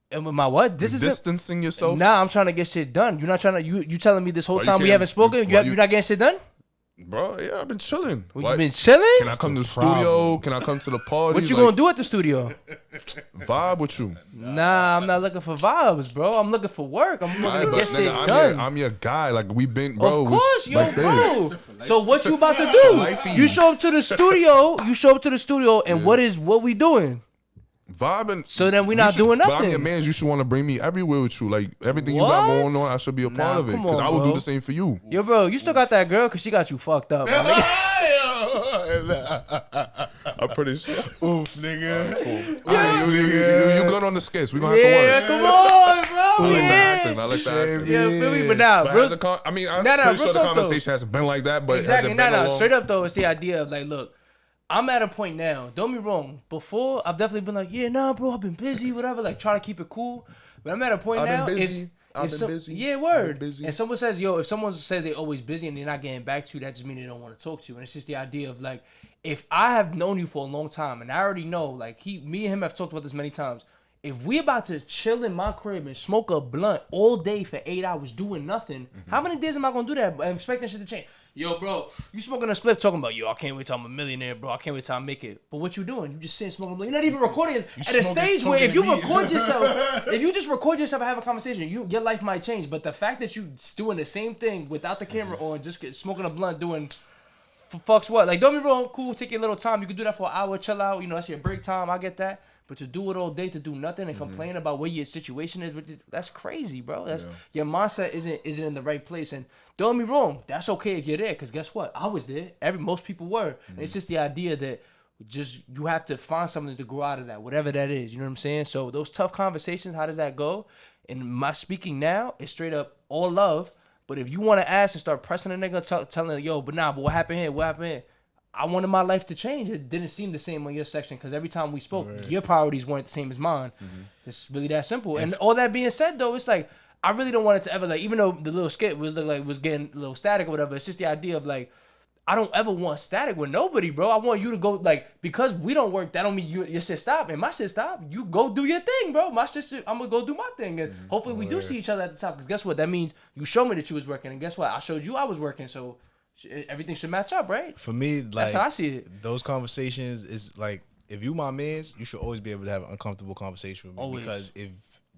And with my what? Distancing yourself? Nah, I'm trying to get shit done. You're not trying to. You telling me this whole time we haven't spoken? You're not getting shit done? Bro, yeah, I've been chilling. You been chilling? Can I come to the studio? Can I come to the party? What you gonna do at the studio? Vibe with you. Nah, I'm not looking for vibes, bro. I'm looking for work. I'm looking to get shit done. I'm your guy. Like, we been, bro. Of course, bro. So what you about to do? You show up to the studio. And what we doing? Vibing. So then we're not doing nothing. But I'm your man. You should want to bring me everywhere with you. Like, everything you got going on, I should be a part of it. Because I would do the same for you. Yo, bro, you still got that girl because she got you fucked up. I'm pretty sure. Oof, nigga. Cool. You good on the skits. We're going to have to work. Yeah, come on, bro. I like that. Yeah, feel me? But nah, bro. I'm pretty sure the conversation hasn't been like that. But exactly. Nah. Straight up, though, it's the idea of, like, look, I'm at a point now. Don't be wrong. Before, I've definitely been like, yeah, nah, bro, I've been busy, whatever. Like, trying to keep it cool. But I'm at a point now. I've been busy. Yeah, word. And someone says, if someone says they're always busy and they're not getting back to you, that just means they don't want to talk to you. And it's just the idea of, like, if I have known you for a long time and I already know, like, me and him have talked about this many times. If we about to chill in my crib and smoke a blunt all day for 8 hours doing nothing, how many days am I going to do that and expecting shit to change? Yo, bro, you smoking a spliff talking about, I can't wait till I'm a millionaire, bro. I can't wait till I make it. But what you doing? You just sitting smoking a blunt. You're not even recording it. At a stage where if you record yourself, if you just record yourself and have a conversation, your life might change. But the fact that you doing the same thing without the camera on, just smoking a blunt, doing fucks what? Like, don't be wrong, cool, take your little time. You can do that for an hour, chill out. That's your break time. I get that. But to do it all day, to do nothing and complain about where your situation is, that's crazy, bro. Your mindset isn't in the right place. And don't get me wrong, that's okay if you're there, because guess what? I was there. Most people were. And it's just the idea that you have to find something to grow out of that, whatever that is. You know what I'm saying? So those tough conversations, how does that go? And my speaking now is straight up all love. But if you want to ask and start pressing a nigga, telling, but what happened here? What happened here? I wanted my life to change. It didn't seem the same on your section because every time we spoke, your priorities weren't the same as mine. It's really that simple. And all that being said, though, it's like, I really don't want it to ever, like, even though the little skit was getting a little static or whatever, it's just the idea of, like, I don't ever want static with nobody, bro. I want you to go, like, because we don't work, that don't mean your shit stop. And my shit stop. You go do your thing, bro. My shit, I'm going to go do my thing. And hopefully we do see each other at the top. Because guess what? That means you showed me that you was working. And guess what? I showed you I was working. So everything should match up, right? For me, like, that's how I see it. Those conversations is like, if you my mans, you should always be able to have an uncomfortable conversation with me. Always. Because if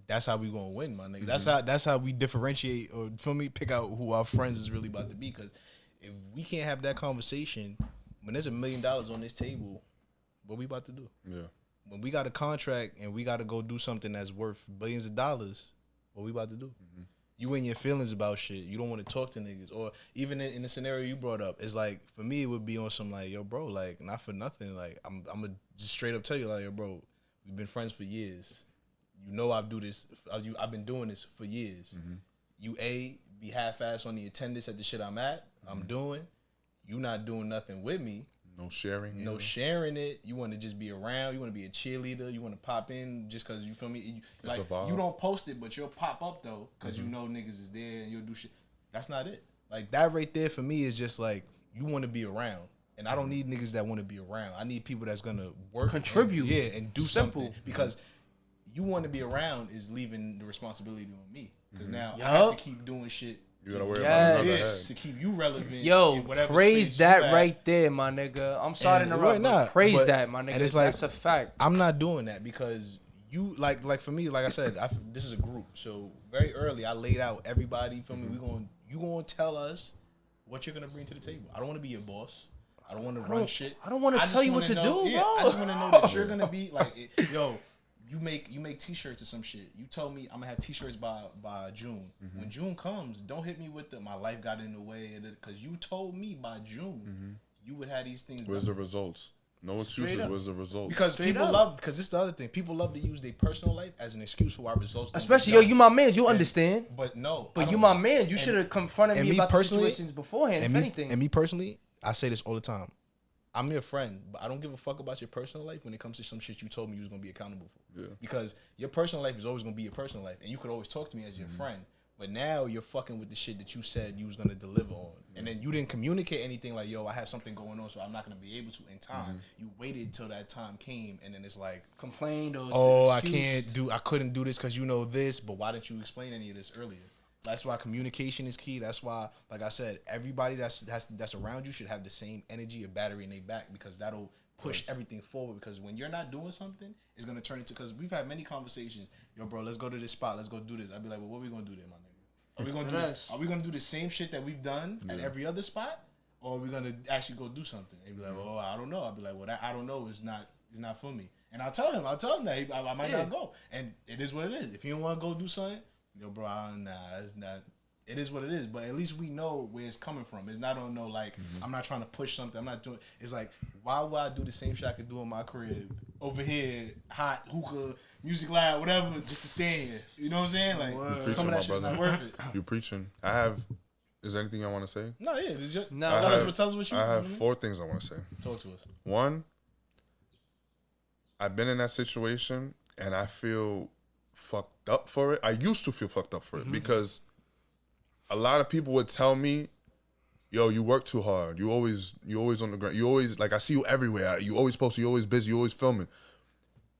that's how we gonna win, my nigga. That's how we differentiate, or for me, pick out who our friends is really about to be. Because if we can't have that conversation, when there's $1 million on this table, what we about to do? Yeah. When we got a contract and we got to go do something that's worth billions of dollars, what we about to do? you in your feelings about shit. You don't want to talk to niggas. Or even in the scenario you brought up, it's like, for me, it would be on some like, yo, bro, like, not for nothing. Like, I'm going to just straight up tell you, like, yo, bro, we've been friends for years. You know I've been doing this for years. Mm-hmm. You, be half-ass on the attendance at the shit I'm at, I'm doing. You not doing nothing with me. No sharing. No sharing it. You want to just be around. You want to be a cheerleader. You want to pop in just because, you feel me? Like, you don't post it, but you'll pop up, though, because you know niggas is there and you'll do shit. That's not it. Like, that right there for me is just like, you want to be around. And I don't need niggas that want to be around. I need people that's going to work. Contribute. And do something. Because you want to be around is leaving the responsibility on me. Because now I have to keep doing shit. You gotta worry about another head. To keep you relevant. Yo, praise that right there, my nigga. I'm sorry to interrupt. But praise that, my nigga. And it's like, that's a fact. I'm not doing that because you like for me, like I said, this is a group. So very early, I laid out everybody. Feel me? You gonna tell us what you're gonna bring to the table. I don't want to be your boss. I don't want to run shit. I don't want to tell you what to do, bro. I just want to know that you're gonna be like, yo. You make T-shirts or some shit. You told me I'm gonna have T-shirts by June. Mm-hmm. When June comes, don't hit me with my life got in the way, because you told me by June you would have these things. Where's the results? No excuses. Where's the results? Because people love. Because this is the other thing. People love to use their personal life as an excuse for why results. Especially you my man. You understand. But no. But you my man. You should have confronted me about the situations beforehand. If anything. And me personally, I say this all the time. I'm your friend, but I don't give a fuck about your personal life when it comes to some shit you told me you was going to be accountable for. Yeah. Because your personal life is always going to be your personal life. And you could always talk to me as your friend. But now you're fucking with the shit that you said you was going to deliver on. And then you didn't communicate anything like, yo, I have something going on, so I'm not going to be able to in time. You waited till that time came, and then it's like, complained or I couldn't do this because you know this, but why didn't you explain any of this earlier? That's why communication is key. That's why, like I said, everybody that's around you should have the same energy or battery in their back, because that'll push everything forward. Because when you're not doing something, it's gonna turn into, because we've had many conversations. Yo, bro, let's go to this spot. Let's go do this. I'd be like, well, what are we gonna do there, my nigga? Are we gonna do this? Are we gonna do the same shit that we've done at every other spot, or are we gonna actually go do something? They'd be like, well, I don't know. I'd be like, well, that I don't know is not for me. And I'll tell him that I might not go, and it is what it is. If you don't want to go do something, yo, bro, it's not. It is what it is, but at least we know where it's coming from. It's not on no, like, I'm not trying to push something. I'm not doing. It's like, why would I do the same shit I could do in my crib over here, hot, hookah, music loud, whatever, just to stay here? You know what I'm saying? Like, some of that shit's not worth it. You're preaching. Is there anything I want to say? No, yeah. Tell us what you. I have 4 things I want to say. Talk to us. 1, I've been in that situation and I feel fucked up for it. I used to feel fucked up for it because a lot of people would tell me, yo, you work too hard. You always on the ground. You always, like, I see you everywhere. You always post, you always busy, you always filming.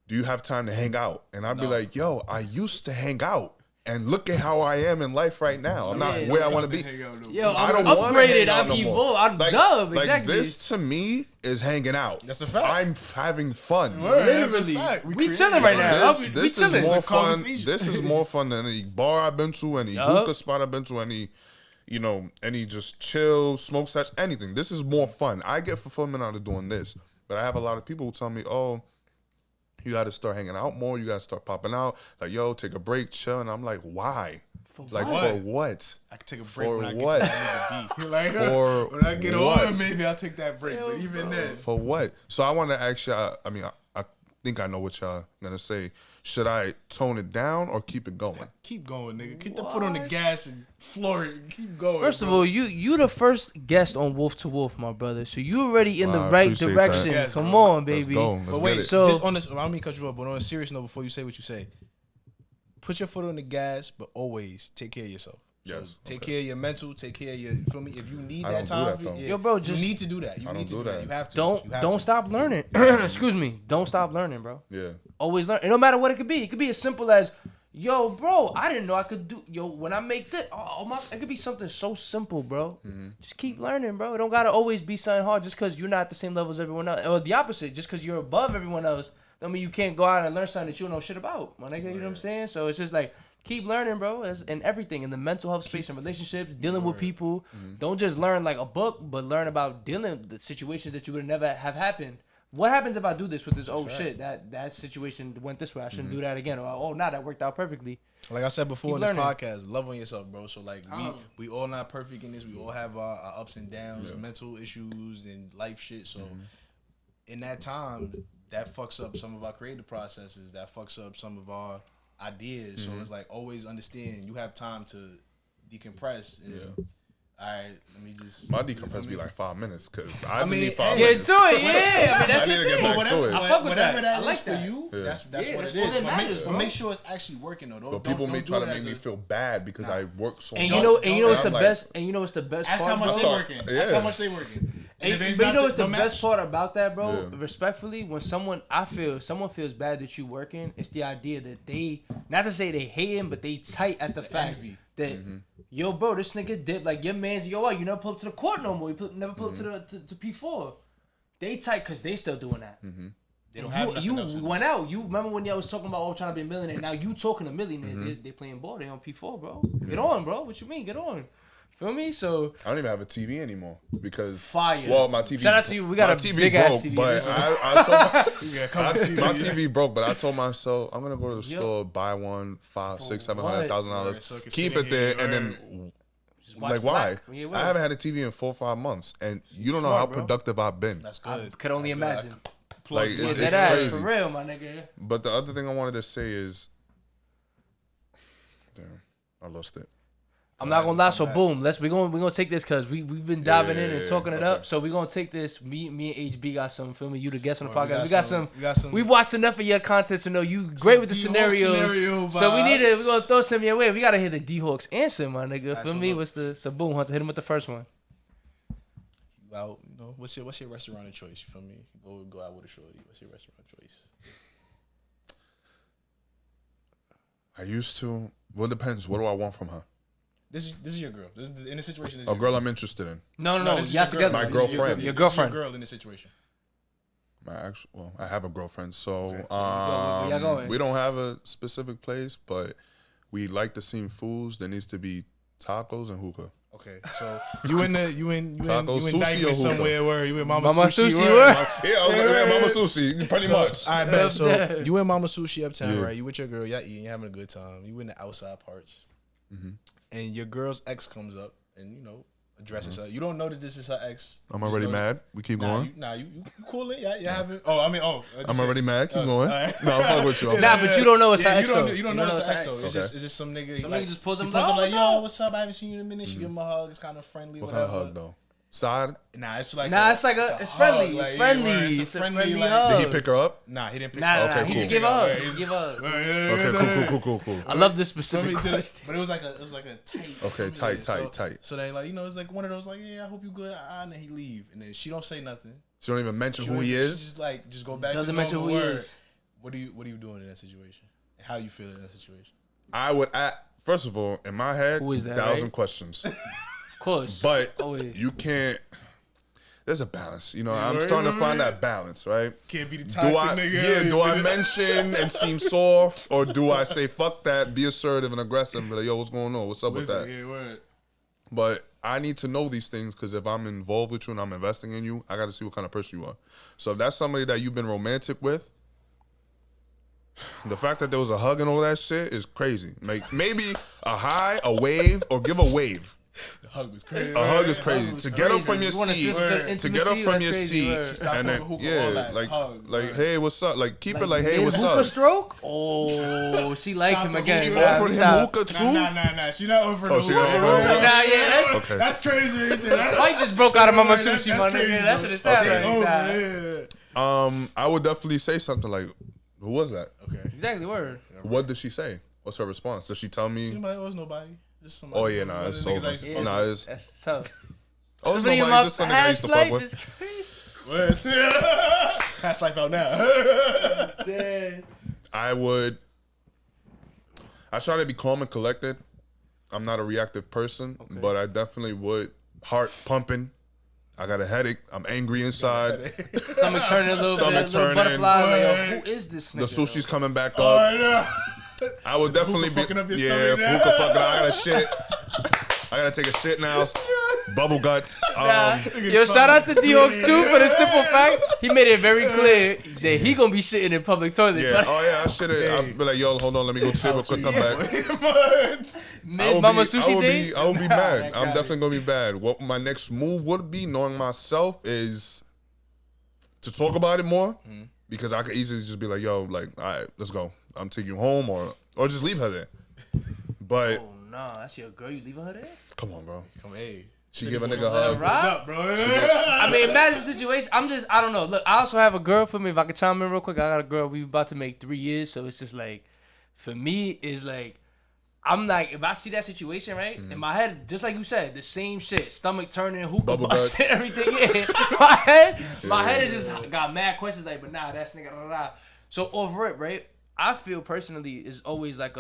Do you have time to hang out? And I'd be like, yo, I used to hang out. And look at how I am in life right now. I'm not where I want to be. Yo, I don't want to hang out no more. I'm dub, exactly. Like, this to me is hanging out. That's a fact. I'm having fun. Literally. We chilling right now. We chilling. Is more fun. This is more fun than any bar I've been to, any hookah spot I've been to, any just chill, smoke sets, anything. This is more fun. I get fulfillment out of doing this. But I have a lot of people who tell me, oh, you got to start hanging out more. You got to start popping out. Like, yo, take a break, chill. And I'm like, why? For what? I could take a break when I get to the beat. Like, when I get on, maybe I'll take that break. But even then. For what? So I want to ask y'all, I think I know what y'all going to say. Should I tone it down or keep it going? Keep going, nigga. Keep the foot on the gas and floor it and keep going. First of all, you the first guest on Wolf2Wolf, my brother. So you already in the right direction. That. Come on, baby. Let's wait, just on this, I don't mean to cut you off, but on a serious note, before you say what you say, put your foot on the gas, but always take care of yourself. So take care of your mental. Take care of your. You feel me? If you need that time, yo, bro, just you need to do that. You need to do that. You have to. Don't stop learning. Excuse me. Don't stop learning, bro. Yeah. Always learn. And no matter what it could be. It could be as simple as, yo, bro, I didn't know I could do. Yo, when I make this, it could be something so simple, bro. Just keep learning, bro. It don't gotta always be something hard just because you're not at the same level as everyone else, or the opposite. Just because you're above everyone else, don't mean you can't go out and learn something that you don't know shit about, my nigga. You know what I'm saying? So it's just like, keep learning, bro, in everything, in the mental health space, in relationships, dealing with people. Don't just learn like a book, but learn about dealing with the situations that you would never have happened what happens if I do this with this? Oh shit, that situation went this way. I shouldn't do that again. Or oh, nah, that worked out perfectly. Like I said before Keep in this learning. podcast, love on yourself, bro. So like we all not perfect in this. We all have our ups and downs, mental issues and life shit. So in that time, that fucks up some of our creative processes. That fucks up some of our ideas. So it's like always understand you have time to decompress. And, all right, let me just. My decompress be like 5 minutes because I need 5 Get minutes. to it, yeah. I mean, that's I need the to get thing. back to it. I fuck with Whatever that. I that like is for that. you, that's what that's it all is. that matters, But bro. make sure it's actually working though. But people may try to make me me feel bad because I work so And much. you know what's the I'm like, best? And you know what's the best Ask part, how much bro? they working. Ask how much they working. And if it's But you not know what's the no match, best part about that, bro? Yeah. Respectfully, when someone feels bad that you working, it's the idea that they, not to say they hate him, but they tight at the fact envy. that yo, bro, this nigga did like your man's you never pull up to the court no more. You never pull up to P4. They tight because they still doing that. they don't have nothing else to You do. went out. You remember when y'all was talking about trying to be a millionaire? Now you talking to millionaires. They playing ball. They on P4, bro. Get on, bro. What you mean? Get on. Feel me? So I don't even have a TV anymore because Fire. Well, my TV. Shout out to you. We got my a TV big broke, ass TV. but I told my My TV broke, but I told myself I'm gonna go to the Yep. store, buy one, $500, $600, what? $700, So it can keep sit it in there, here, and right? then just watch like why? Black. Yeah, I haven't had a TV in 4 or 5 months, and you don't know Smart, how bro. productive I've been. That's I good. could only That's good. imagine. Like Yeah, it's that ass crazy. for real, my nigga. But the other thing I wanted to say is, damn, I lost it. I'm not gonna lie. So back. boom, we're gonna take this because we've been diving in and Yeah, talking it okay. up. So we're gonna take this. Me and HB got some. Feel me? You the guest on the podcast. We got some- we got some- We've watched enough of your content to know you great with the D-Hawk scenarios. scenario So we need to. vibes. We're gonna throw some your way. We gotta hear the D-Hawks answer, my nigga. Feel me? Absolutely. What's the so boom? Hunter, hit him with the first one. Out, you know, what's your restaurant of choice? You feel me? Go out with a shorty. What's your restaurant of choice? I used to. Well, it depends. What do I want from her? This is your girl. This is in this situation. This is A your girl I'm interested in. No, this is y'all your together. My This is your girlfriend. Your This is girlfriend. girl in this situation. My actual, well, I have a girlfriend, so Where y'all going? we don't have a specific place, but we like the same foods. There needs to be tacos and hookah. Okay, so you in Tacos, sushi, or Dykeman hookah? somewhere where you in Mama Mama Sushi? Sushi, where? where? Yeah, I was like, yeah, Mama Sushi, pretty much. I bet. So Yeah. you in Mama Sushi uptown, Yeah. right? You with your girl, y'all eating, you having a good time. You in the outside parts, and your girl's ex comes up and addresses her. You don't know that this is her ex. I'm You just already know mad. We keep that- going. You coolin'? Yeah, having. Oh, I mean, I'm already mad. Keep going. alright. No, I'm fuck with you. Nah, but you don't know it's her Yeah, ex, though. you don't know it's her ex. though. Okay. It's just some nigga. Some like, nigga just pulls him he pulls down, him like, "What's yo, up?" what's up? I haven't seen you in a minute. She give him a hug. It's kind of friendly. What kind Whatever. of hug though? Side? Nah, it's like Nah, it's like it's friendly. hug, It's like, friendly. yeah, It's a friendly like, hug. Did he pick her up? Nah, he didn't pick. Nah, Okay, he cool. just give up. Yeah, He just give up. Okay, cool. I love this So specific he did it, question. but it was like a tight. Okay, tight. So then it's like one of those like, yeah, I hope you good. And then he leave, and then she don't say nothing. She don't even mention She who don't he even- is. She just go back. Doesn't to the mention normal who he word. is. What are you doing in that situation? How you feel in that situation? I would. First of all, in my head, Who is that, 1,000 right? questions. Of course. But Always. you can't. There's a balance, I'm starting to find that balance, right? Can't be the Do toxic I, nigga. yeah, do I mention and seem soft, or do I say fuck that, be assertive and aggressive, and be like, yo, what's going on? What's up with that? Yeah, word. But I need to know these things because if I'm involved with you and I'm investing in you, I got to see what kind of person you are. So if that's somebody that you've been romantic with, the fact that there was a hug and all that shit is crazy. Like maybe a high, a wave, or give a wave. The hug was crazy. A hug is crazy. was To get up crazy. from your You wanna seat, feel some Word. to intimacy? get up from That's your crazy, seat, word. stops and then smoking hookah, all yeah, that. like Hug, like word. hey, what's up? Like keep it like hey, Mid what's hookah up? stroke? Oh, she liked him the again. hookah. Nah, Offered him stop. hookah too. Nah. She not offering Oh, no she not hookah. offering hookah? Nah, yeah, that's Okay. That's crazy. Right there. That's Mike just broke out of Mama That's Sushi, my crazy, nigga. That's bro. what it sounds Okay. like. over. Nah. Yeah. I would definitely say something like, who was that? Okay. Exactly, word. What did she say? What's her response? Did she tell She me? like, oh, it's nobody. Just somebody. Oh yeah, nah, One of it's the niggas I over. used to Yeah. fuck Nah, with. it's That's tough. oh, it's Somebody in nobody. my Just something I used past to fuck life with. is crazy. Well, past life out now. Damn. I try to be calm and collected. I'm not a reactive person, but I definitely would. Heart pumping. I got a headache. I'm angry inside. Stomach turning a little Stomach bit. Little turning. butterfly. Like, yo, who is this nigga? The sushi's coming back up. Oh, no. I would definitely be. fucking up your Yeah, stomach now? hookah fucking. I gotta shit. I gotta take a shit now. Bubble guts. Yo, shout out to Dhawks too for the simple fact he made it very clear that he gonna be shitting in public toilets. Yeah. Right? Oh yeah, I should have. I'll be like, yo, hold on, let me go shit real quick. Come back. Mid Mama Sushi Day. I would be mad. I'm definitely gonna be bad. What my next move would be, knowing myself, is to talk about it more, because I could easily just be like, yo, like, all right, let's go. I'm taking you home, or just leave her there. But Oh no, that's your girl. You leaving her there? come on, bro. Come hey. She give a nigga a hug. What's up, bro? I mean, imagine the situation. I don't know. Look, I also have a girl for me. If I could chime in real quick, I got a girl. We about to make 3 years, so it's just like, for me, it's like, I'm like, if I see that situation, right, in my head, just like you said, the same shit, stomach turning, hookah Bubble busting, guts. everything. Yeah, my head is just got mad questions like, but nah, that's nigga, da, da, da. So over it, right? I feel personally is always like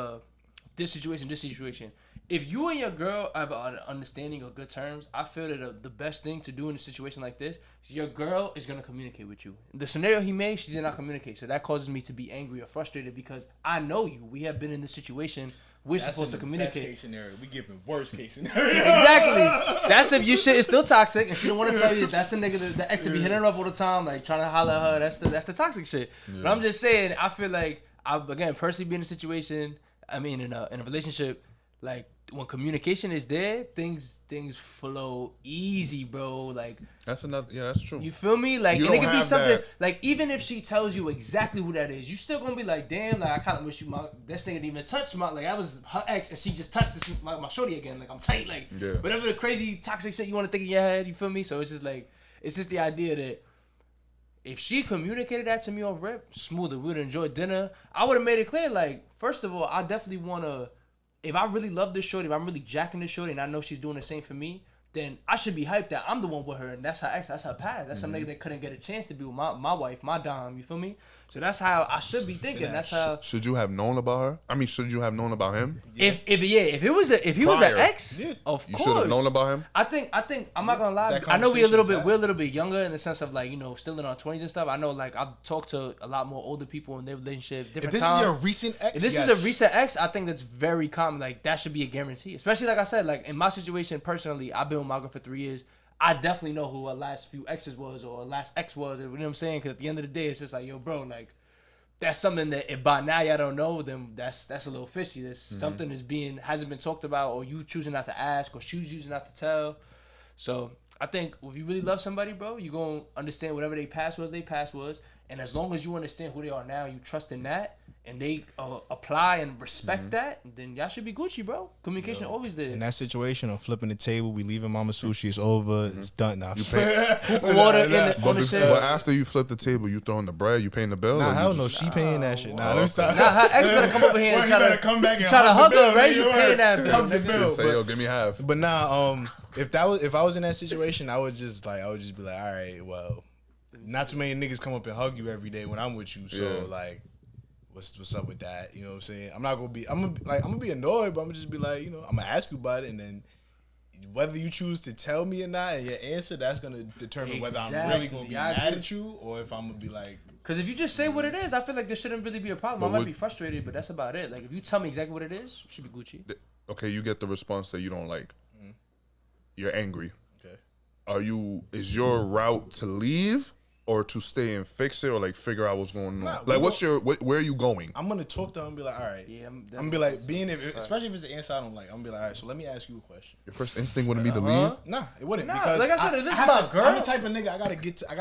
this situation. If you and your girl have an understanding or good terms, I feel that the best thing to do in a situation like this is your girl is going to communicate with you. The scenario he made, she did not communicate. So that causes me to be angry or frustrated because I know you. We have been in this situation. We're supposed to communicate. Best case scenario. We giving worst case scenario. Exactly. That's if your shit is still toxic and she don't want to tell you that that's the nigga the ex to be hitting her up all the time, like trying to holler at her. That's the toxic shit. Yeah. But I'm just saying, I feel like again, personally being in a situation, I mean in a relationship, like when communication is there, things flow easy, bro. Like That's another. Yeah, that's true. you feel me? Like You and it don't could be have something that- like even if she tells you exactly who that is, you still gonna be like, damn, like I kind of wish this nigga didn't even touch my like I was her ex and she just touched my shorty again. Like I'm tight, like whatever the crazy toxic shit you want to think in your head. You feel me? So it's just like it's just the idea that if she communicated that to me on rip, smoother, we would enjoy dinner. I would have made it clear, like first of all, I definitely wanna. If I really love this shorty, if I'm really jacking this shorty and I know she's doing the same for me, then I should be hyped that I'm the one with her and that's her ex, that's her past. That's some nigga that couldn't get a chance to be with my wife, my dom, you feel me? So that's how I should be thinking. That's how Should you have known about her? I mean, should you have known about him? if he was an ex, of You course. should have known about him. I think I'm not gonna lie. That I know we're a conversation's little bit younger in the sense of like, you know, still in our 20s and stuff. I know like I've talked to a lot more older people in their relationship, different If this times. is your recent ex, If this is a recent ex, I think that's very common. Like that should be a guarantee. Especially like I said, like in my situation personally, I've been with my girl for 3 years. I definitely know who her last few exes was or her last ex was. You know what I'm saying? Because at the end of the day, it's just like, yo, bro, like that's something that if by now y'all don't know, then that's a little fishy. There's something hasn't been talked about, or you choosing not to ask, or she's choosing not to tell. So I think if you really love somebody, bro, you gonna understand whatever they past was, and as long as you understand who they are now, you trust in that, and they apply and respect that, then y'all should be Gucci, bro. Communication always there. In that situation, I'm flipping the table. We leaving Mama Sushi. It's over. It's done now. Hookah water in the on the shit. But after you flip the table, you throwing the bread, you paying the bill. Nah, or you hell just- no. She paying that shit. Nah, let me stop. Nah, her ex better come over here and Well, he better come back and try to hug hug the her, bill, right? nigga. You paying that bill. Hug the nigga. bill. Say, yo, give me half. But nah, if I was in that situation, I would just be like, all right, well, not too many niggas come up and hug you every day when I'm with you. So Yeah. like, what's up with that? You know what I'm saying? I'm gonna be annoyed, but I'm gonna just be like, you know, I'm gonna ask you about it, and then whether you choose to tell me or not, and your answer, that's gonna determine whether I'm really gonna be mad at you or if I'm gonna be like. Because if you just say what it is, I feel like there shouldn't really be a problem. I But might would- be frustrated, but that's about it. Like, if you tell me exactly what it is, it should be Gucci. Okay, you get the response that you don't like. You're angry. Okay. Is your route to leave or to stay and fix it or like figure out what's going on? Nah, Like, where are you going? I'm gonna talk to her and be like, all right. Yeah, I'm gonna be like, especially if it's the answer I don't like, I'm gonna be like, all right, so let me ask you a question. Your first instinct wouldn't be to leave? Nah, it wouldn't. Nah, Because like I said, if this is have my to- girl- I'm the type of nigga I gotta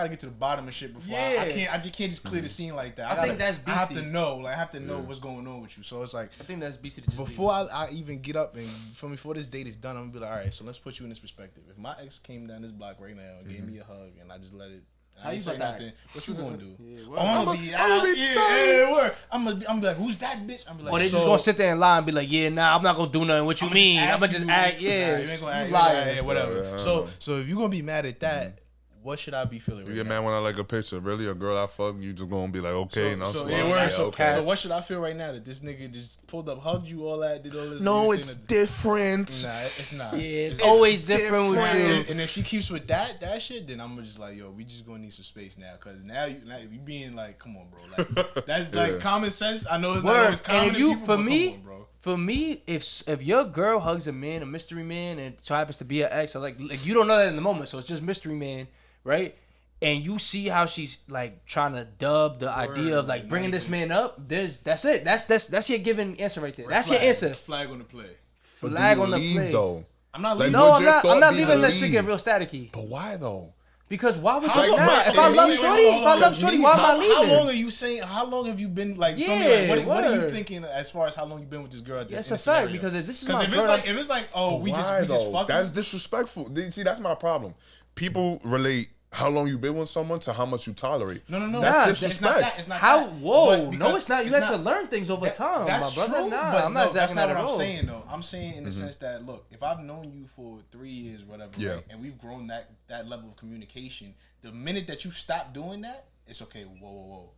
get to the bottom of shit before Yeah. I just can't just clear the scene like that. I think that's I have to beastie. know, like I have to know what's going on with you. So it's like I think that's beastie to just before I even get up and before this date is done, I'm gonna be like, all right, so let's put you in this perspective. If my ex came down this block right now and gave me a hug and I just let it. How I you didn't say about that? nothing. What you gonna do? Yeah, Oh, word. I'm gonna be word. I'm gonna be like, who's that bitch? I'm gonna be like, Or they just so- gonna sit there and lie and be like, yeah, nah, I'm not gonna do nothing. What you mean? I'm gonna ask just you, act, nah, yeah. you ain't gonna act, You lying. yeah, whatever. Yeah, I so know. so if you're gonna be mad at that, what should I be feeling? You right get now? mad when I like a picture. Really? A girl I fuck, you just gonna be like, okay, no. So, tomorrow. yeah, word. So, okay. so what should I feel right now that this nigga just pulled up, hugged you, all that, did all this? No, you it's saying different. that- Nah, it's not. Yeah, it's always different with And, you. and if she keeps with that shit, then I'm just like, yo, we just gonna need some space now, cause now you being like, come on, bro, like that's like common sense. I know it's not Word. always common. And to you, people, for but me, come on, bro. For me, if your girl hugs a man, a mystery man, and so happens to be an ex, or like you don't know that in the moment, so it's just mystery man, right? And you see how she's like trying to dub the idea of like bringing this man up. That's it. That's your given answer right there. That's your answer. Flag on the play. Flag on the play. Though. I'm not Like, leaving. No, would your I'm thought not be leaving to that shit get leave? real staticky. But why though? Because why would How you long- not? wait, If I wait, love wait, Shorty, hold on, if I love hold Shorty, on. why am I How leaving? long are you saying? How long have you been like? Feel me? Yeah, Like, what are you word. thinking as far as how long you've been with this girl? At this, That's in a this fact scenario? because if this is my if girl, it's like, oh, we just fucking. That's disrespectful. See, that's my problem. People relate how long you been with someone to how much you tolerate. No. That's It's not disrespect. that. It's not how? that. Whoa, But no, because it's not. You have to learn things over time, That's my brother. true, Nah, but I'm not that's exactly not that what at I'm all. saying though. I'm saying in the sense that look, if I've known you for 3 years, whatever, Yeah. right, and we've grown that level of communication, the minute that you stop doing that, it's okay. Whoa.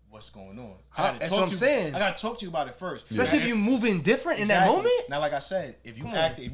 What's going on? That's what I'm saying. I gotta talk to you about it first. Especially if you moving different in that moment. Now, like I said, if you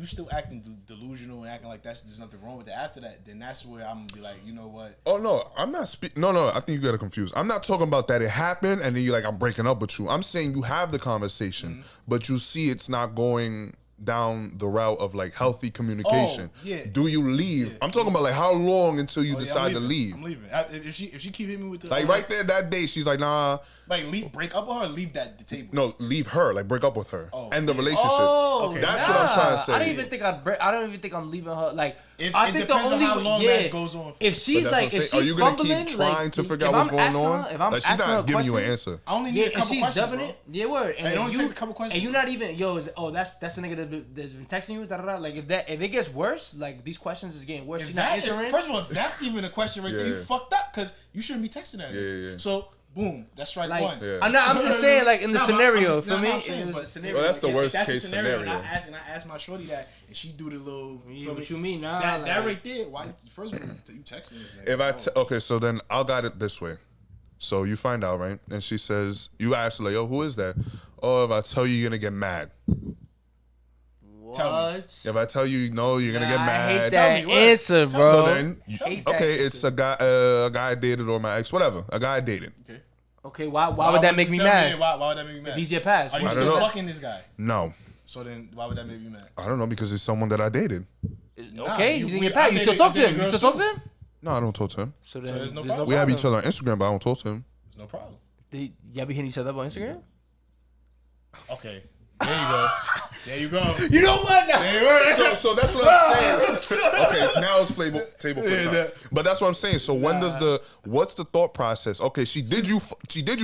still acting delusional and acting like there's nothing wrong with it after that, then that's where I'm gonna be like, you know what? Oh no, I'm not speaking. No, I think you got it confused. I'm not talking about that it happened and then you're like, I'm breaking up with you. I'm saying you have the conversation, but you see it's not going down the route of like healthy communication. Oh, yeah. Do you leave? Yeah. I'm talking about like how long until you Oh, yeah, decide to I'm leave? I'm leaving. If she keep hitting me with the Like right there that day, she's like, nah, like break up with her, or leave the table. no, leave her. Like break up with her. Oh, End the yeah. relationship. Oh, Okay. That's what I'm trying to say. I don't even think I don't even think I'm leaving her. Like, If- I it think depends the on only how long yeah, that goes on for. if she's But that's like, what I'm if saying. Are she's you gonna fumbling, keep like, trying to figure if out what's I'm going asking on? her, if I'm Like she's asking her not giving you an questions, answer. I only need yeah, a and couple she's questions, dubbing bro. it. Yeah, word. And It then only you, takes a couple questions, and you're bro. not even that's the nigga that's been texting you. Da, da, da. Like if it gets worse, like these questions is getting worse. She's not answering. First of all, that's even a question right there. You Yeah. fucked up because you shouldn't be texting that. Yeah. So boom, that's strike Like, one. Yeah. I'm just saying, like in the No, but scenario I'm for me, I'm saying, it was but a scenario. Well, that's the if worst that's the case scenario. scenario. And I asked my shorty that, and she do the little. Yeah, feel what me? you mean, nah, That like- right there. Why? First of all, you texting this nigga. If I okay, so then I'll got it this way. So you find out, right? And she says, you ask her like, yo, who is that? Oh, if I tell you, you're gonna get mad. Tell me. What? If I tell you no, you're gonna get I mad. hate Tell that me what? answer, Tell bro. So then, Hate that okay, answer. it's a guy I dated or my ex, whatever. A guy I dated. Okay. Okay, why would that make me you tell mad? Why would that make me mad? If he's your past, Are you I still don't know. fucking this guy? No, So then, why would that make you mad? I don't know because it's someone that I dated. okay, you- he's in we- your past. I You still dated- talk I to him. dated You still girls talk to him. No, I don't talk to him. So there's no problem. We have each other on Instagram, but I don't talk to him. There's no problem. Y'all be hitting each other up on Instagram? Okay. There you go. There you go. You know what? Now? There you go. So that's what I'm saying. Okay, now it's table flip time. But that's what I'm saying. So when does what's the thought process? Okay, she did you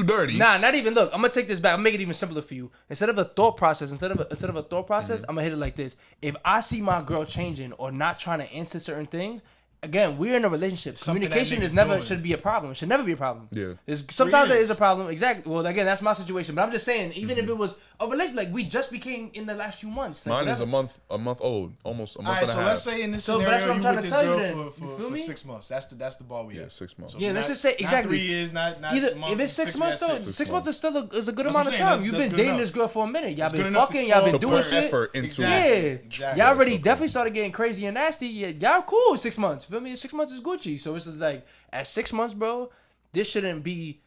dirty. Nah, not even. Look, I'm gonna take this back. I'm gonna make it even simpler for you. Instead of a thought process, I'm gonna hit it like this. If I see my girl changing or not trying to answer certain things, again, we're in a relationship. Something that Communication is niggas never doing. should be a problem. It should never be a problem. Yeah. Sometimes there years. is a problem. Exactly. Well, again, that's my situation. But I'm just saying, even if it was a relationship, like we just became in the last few months. Like, Mine is whatever. a month old, almost a All month right, and a so half. let's say in this So, but that's scenario, what I'm you trying with to this tell you girl then. for, You for, feel for me? 6 months. That's the bar we Yeah, at. 6 months. Yeah, let's just say exactly. Not 3 years, not Either month, if it's 6 months, though, 6 6 months is still is a good That's amount what of I'm saying. time. You've That's been good dating enough. this girl for a minute. Y'all That's good been enough to fucking. Y'all been talk To doing put shit. effort into Exactly. Yeah, Exactly. y'all already Okay. definitely started getting crazy and nasty. Y'all cool 6 months. Feel me? 6 months is Gucci. So it's like at 6 months, bro. This shouldn't be.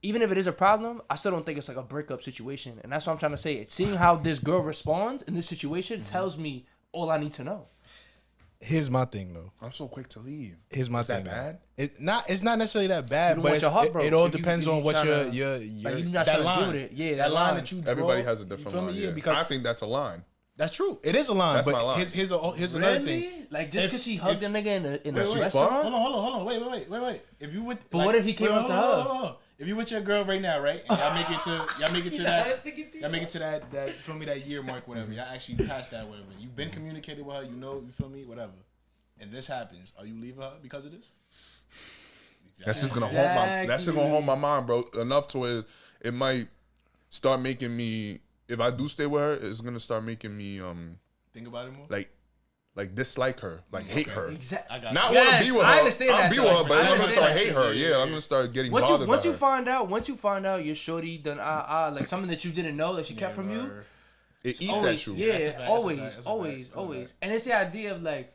Even if it is a problem, I still don't think it's like a breakup situation. And that's what I'm trying to say. Seeing how this girl responds in this situation tells me all I need to know. Here's my thing, though. I'm so quick to leave. Here's my Is thing. that bad? It's not necessarily that bad, don't but want your heart it broke. all If you- depends if you on what tryna- your like, you're not that tryna line. deal with it. Yeah, that that line line. that you draw. Everybody has a you different feel me? line. Yeah, Yeah. because I think that's a line. that's true. It is a line, That's my but line. here's another thing. Really? Like just If- because she hugged a nigga in a That she restaurant? fucked? Hold on. Wait. If you with, But what if he came up to her? Hold on. If you with your girl right now, right? And y'all make it to that feel me, that year mark, whatever. Y'all actually passed that, whatever. You've been communicating with her, you know, you feel me, whatever. And this happens, are you leaving her because of this? That's just gonna hold my mind, bro. Enough to where it might start making me. If I do stay with her, it's gonna start making me Think about it more. like dislike her, like hate her. Exactly. I got Not you. want to Yes, be with her. I understand I'll that, be though. with her, but I I'm gonna understand start that hate shit. her. Yeah, Yeah, I'm gonna start getting Once bothered you by her. once you find out your shorty done like something that you didn't know that she kept from you. Word. It eats Always, at you. yeah, That's a fact, that's a always, fact, that's a fact, always, that's a always. fact. And it's the idea of like,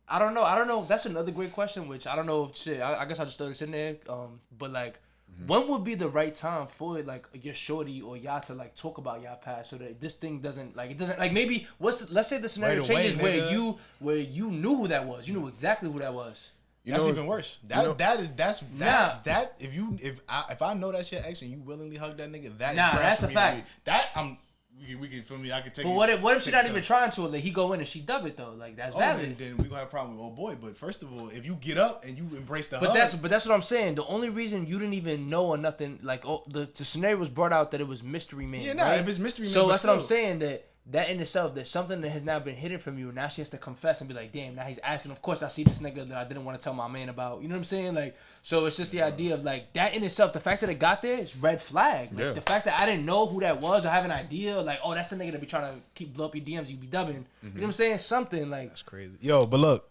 I don't know. That's another great question, which I don't know if shit. I guess I just throw this in there. But like, when would be the right time for like your shorty or y'all to like talk about y'all past so that this thing doesn't like maybe let's say the scenario Right away, changes nigga. where you knew who that was, you knew exactly who that was. That's even worse. If I know that's your ex and you willingly hug that nigga, that is that's a fact. We can feel me. I can take. But what if she not even trying to? Like he go in and she dub it though. Like that's valid. Then we gonna have a problem with old boy. But first of all, if you get up and you embrace the But hug, that's what I'm saying. The only reason you didn't even know or nothing, like the scenario was brought out that it was mystery man. yeah, nah. Right? If it's mystery man, So but that's what I'm still. saying. That in itself, there's something that has now been hidden from you. Now she has to confess and be like, damn. Now he's asking. Of course, I see this nigga that I didn't want to tell my man about. You know what I'm saying? Like, so it's just the idea of like that in itself. The fact that it got there is red flag. Like, Yeah. The fact that I didn't know who that was or have an idea, like, oh, that's the nigga that be trying to blow up your DMs. You be dubbing. You know what I'm saying? Something like. That's crazy. Yo, but look,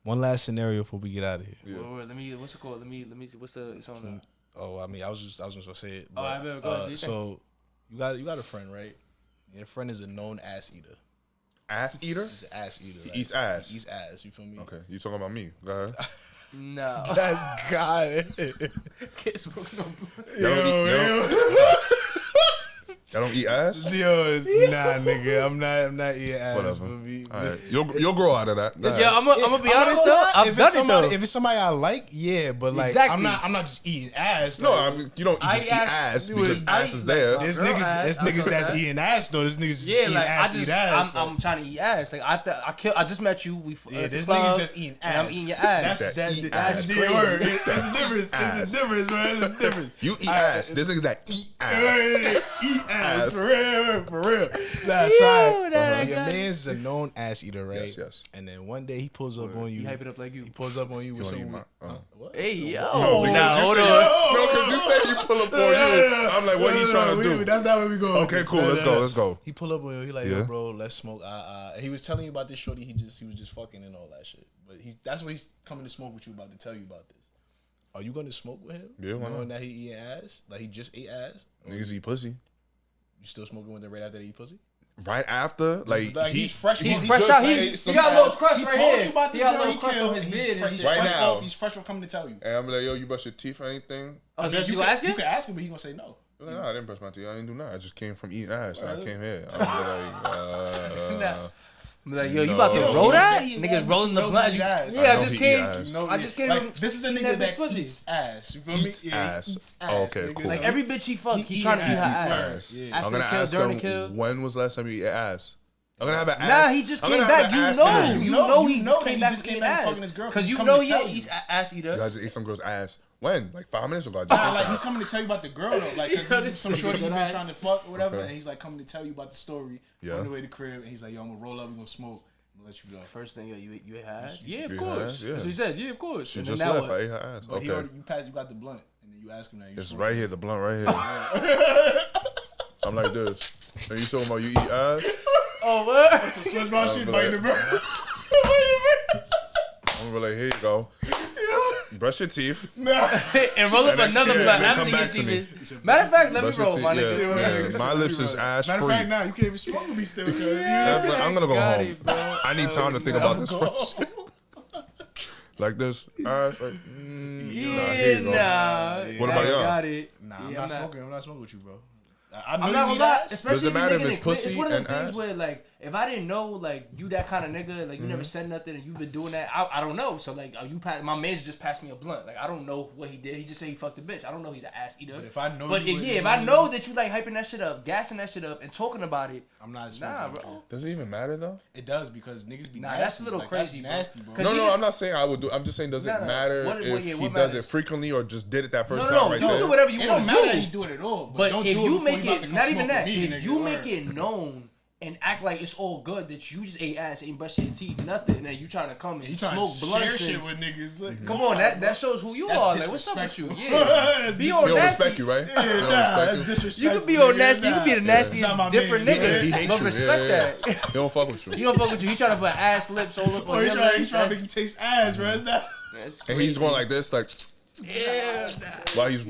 one last scenario before we get out of here. Yeah. Wait, let me. What's it called? Let me. What's the? It's on the. Oh, I mean, I was just gonna say it. Oh, I better go ahead. Do you so you got a friend, right? Your friend is a known ass eater. Ass eater? He's an ass eater. He eats ass. He eats ass. You feel me? Okay, you talking about me? Go ahead. No. That's God. Kids smoking on blunts. Y'all don't eat ass? Yo, nah, nigga, I'm not eating ass. Whatever. For me. All right, you'll grow out of that. Go ahead. Yeah, I'm gonna be honest though. I've done it though. If it's somebody I like, yeah, but like Exactly. I'm not just eating ass. No, like, I mean, you don't I just eat asked- ass dude, because I ass eat is like there. girl there's ass, niggas I fuck that's that. eating ass though. There's niggas just Yeah, eating like ass, eat ass. I'm trying to eat ass. Like I just met you. yeah, at the there's club, niggas that's eating ass. and I'm eating your ass. That eat That's ass. the Crazy. word. That's the difference. Ass. It's a difference, bro. It's a difference. You eat ass. There's niggas that eat ass. Eat ass for real. Nah, Ew, so that's your good. man's a known ass eater, right? Yes, yes. And then one day he pulls up on You you. hype it up like you. He pulls up on you with You don't some. eat my. What? Hey yo, No, because nah, you hold said- on. No, because you said he pull up on you. I'm like, what he trying to do? That's not where we go. Okay, cool. Let's go. He pull up on you. He like, Yeah. yo, bro, let's smoke. And he was telling you about this shorty. He was just fucking and all that shit. But that's what he's coming to smoke with you about to tell you about this. Are you gonna smoke with him? Yeah, why knowing not? that he eating ass, like he just ate ass. Niggas eat pussy. You still smoking with him right after they eat pussy? Right after, like he's fresh. He's He fresh just out. ate He some got a little ass. crust He right told here. you about He this got a girl little he crust killed. on his beard and He's shit. Right fresh now. off. He's fresh from coming to tell you. And I'm like, yo, you brush your teeth or anything? Oh, I so mean, you can- ask him? You can ask him, but he gonna say no. No, I didn't brush my teeth. I didn't do nothing. I just came from eating ass. And I Right. came here. I was like, Nah. I'm like, yo, you about to No. roll You that? say he eat Niggas ass, rolling but the you blunt. know he ass. Yeah, I I know just he came. eat ass. No, I just came like, from this is a eating nigga that that pussy. eats ass. You feel Eats me? ass. He eats Oh, okay, nigga. cool. So Like every bitch he fuck, he He trying to eat eating her ass. ass. Yeah. I'm After gonna the kill, ask during them, the kill. when was the last time you ate ass? I'm gonna have an Nah, ass. he just I'm came gonna have back. an You ass know, interview. you know- know you he know just that came he back just from came eating back ass. fucking his girl, 'cause Cause he's you coming know to tell he's you. ass eater. You guys just ate some girl's ass. When? Like 5 minutes ago. I just Nah, ate like that. he's coming to tell you about the girl though, like Yo, cause this he's some nigga shorty he been nice. trying to fuck or whatever, Okay. and he's like coming to tell you about the story Yeah. on the way to the crib, and he's like, yo, I'm gonna roll up, we gonna smoke, I'm gonna let you go. First thing, yo, you ate her ass? Yeah, of You ate course. her ass? Yeah. That's what he said. Yeah, of course. She And then just now left. what? I ate her ass. But he Okay. already, you passed, you got the blunt, and then you ask him now. You It's smoke. right here, the blunt right here. I'm like this. And you talking about you eat ass? Oh, what? So SpongeBob shit but biting like- the bird. I'm gonna be like, here you go. Brush your teeth. And roll up And then- another yeah, blunt then after come you back get to me. TV. Matter of fact, let me Brush your roll, teeth. my Yeah, nigga. yeah. My lips is ass Matter of free. fact, now you can't even smoke with me still, cause I'm gonna go Got home. it, bro. I need time to think about this first. Like this. Ass, like, nah, here you go. Nah. What about y'all? Got it. Nah, Yeah, I'm not smoking. I'm not smoking with you, bro. I know I'm not you eat gonna lie, ass. especially Does it if you matter if making it's it clear. pussy It's one of them and things ass? where, like, if I didn't know, like, you that kind of nigga, like, you never said nothing and you've been doing that, I don't know. So, like, my man's just passed me a blunt. Like, I don't know what he did. He just said he fucked a bitch. I don't know he's an ass eater. But if I know But you if, was yeah, if I know that you, like, hyping that shit up, gassing that shit up, and talking about it, I'm not smoking. nah, with you. bro. Does it even matter though? It does because niggas be Nah, nasty. that's a little like, crazy, bro. That's nasty, bro. 'Cause No, he- no, I'm not saying I would do. I'm just saying, does it No, no. matter What if yeah, he what does matters? it frequently or just did it that first No, time right you there? do whatever you It want don't to matter that do. he do it at all. But don't if do you it make before it, about to not come even smoke that, with me, if nigga, you word. make it known and act like it's all good that you just ate ass, ain't brush your teeth, nothing, and you trying to come and You trying smoke to share blunts shit and, with niggas. Like, come on, that shows who you That's are. Like, what's up with you? disrespectful. Yeah, That's be He all don't nasty. respect you, right? He Yeah, don't nah, respect that's you. disrespectful. You could be all nigga. nasty. You Nah. could be the It's nastiest not my different man. nigga. He hates But you. respect Yeah, yeah. that. He don't fuck with He you. don't fuck with you. He trying to put ass lips all up on Or your he lips. trying to make you taste ass, bro. It's not. That's And he's crazy. going like this, like Yeah. while he's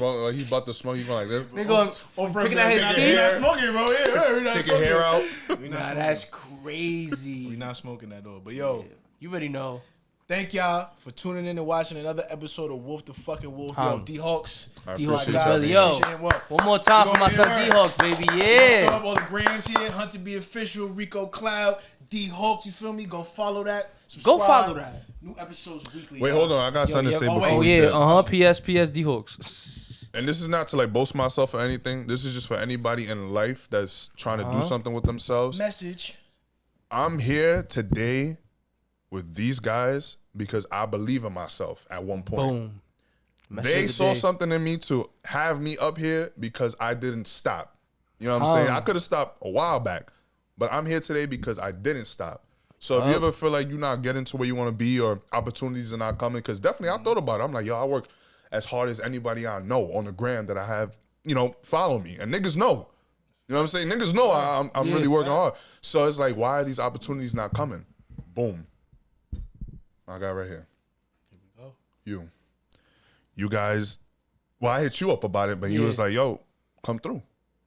about to smoke, he's going like this. They going picking at his Take teeth. your hair. Smoking, bro. Yeah, we not Take your smoking. hair out. We not Nah, smoking. that's We crazy. not smoking at all. But yo, You already know. Thank y'all for tuning in and watching another episode of Wolf2Wolf. Yo, D-Hawks. I D-Hawks, appreciate brother. y'all. Yo, one more time for my son D-Hawks, baby. Yeah. Up all the grams here. Hunter B Official, Rico Cloud, D-Hawks. You feel me? Go follow that. Subscribe. Go follow that. New episodes weekly. Wait, hold on. I got something to say before Oh we yeah, dip. PS D-Hawks. And this is not to like boast myself or anything. This is just for anybody in life that's trying to do something with themselves. Message. I'm here today with these guys because I believe in myself at one point. Boom. They saw something in me to have me up here because I didn't stop. You know what I'm saying? I could have stopped a while back, but I'm here today because I didn't stop. So if you ever feel like you're not getting to where you want to be or opportunities are not coming, because definitely I thought about it. I'm like, yo, I work as hard as anybody I know on the gram that I have, you know, follow me. And niggas know. You know what I'm saying? Niggas know I'm really working hard. So it's like, why are these opportunities not coming? Boom. I got right here. Here we go. You guys, well, I hit you up about it, but you was like, yo, come through.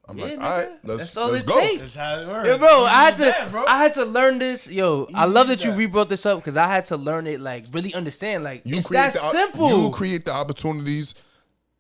I'm like, all right, let's go. That's how it works. Yo, bro, I I had to learn this. Yo, I love that you that. re-brought this up because I had to learn it, like really understand. Like it's create that simple. You create the opportunities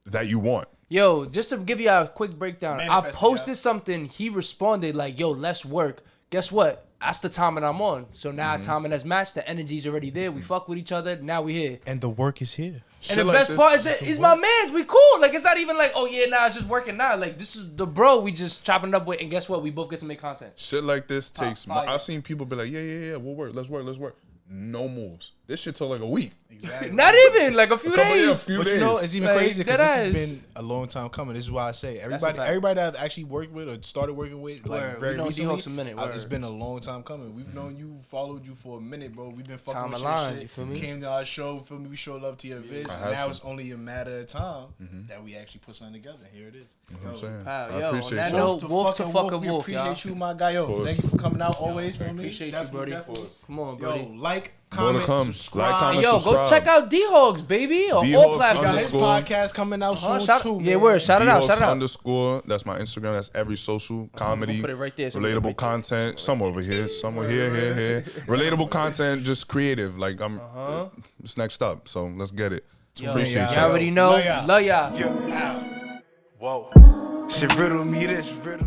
that you want. Yo, just to give you a quick breakdown, I Manifest it, posted something. He responded like, "Yo, let's work." Guess what? That's the timing I'm on. So now timing has matched. The energy's already there. We fuck with each other. Now we here. And the work is here. And the best part is that he's my man's. We cool. Like it's not even like, oh yeah, nah, it's just working now. Like this is the bro we just chopping it up with. And guess what? We both get to make content. Shit like this takes. fire. I've seen people be like, yeah, we'll work. Let's work. No moves. This shit took like a week. Exactly. Not even like a few days. But you know, it's even Like, crazy because that this has is- been a long time coming. This is why I say a everybody fact. that I've actually worked with or started working with, like Word. very We known recently, D-Hawks a minute, it's word. been a long time coming. We've known you, followed you for a minute, bro. We've been fucking Time with aligns, your shit. you feel me? Came to our show, feel me? We show love to your vids. I And have now to. it's only a matter of time that we actually put something together. Here it is. You know what I'm saying? Wow, I yo, on appreciate that you. note, Wolf to fucking We Wolf, appreciate y'all. you, my guy. Yo, course. thank you for coming out always for me. Appreciate you, Definitely, Brody. definitely. Come on, Yo, Brody. like, More to comment, come. subscribe. Like, comment, Yo, go subscribe. check out D-Hogs, baby, on all D-Hogs Got his platforms. underscore. podcast coming out soon Shout- too. yeah, man. word. Shout it out. D-Hogs Shout it out. underscore. That's my Instagram. That's every social comedy. put it right there, so we Relatable put it right there. content. Somewhere over here. Somewhere here. Relatable content. Just creative. Like I'm. It's next up. So let's get it. Yo, Appreciate y'all y'all. already know. Love y'all. Love y'all. Yo, ow. Whoa. Shit, riddle me this, riddle.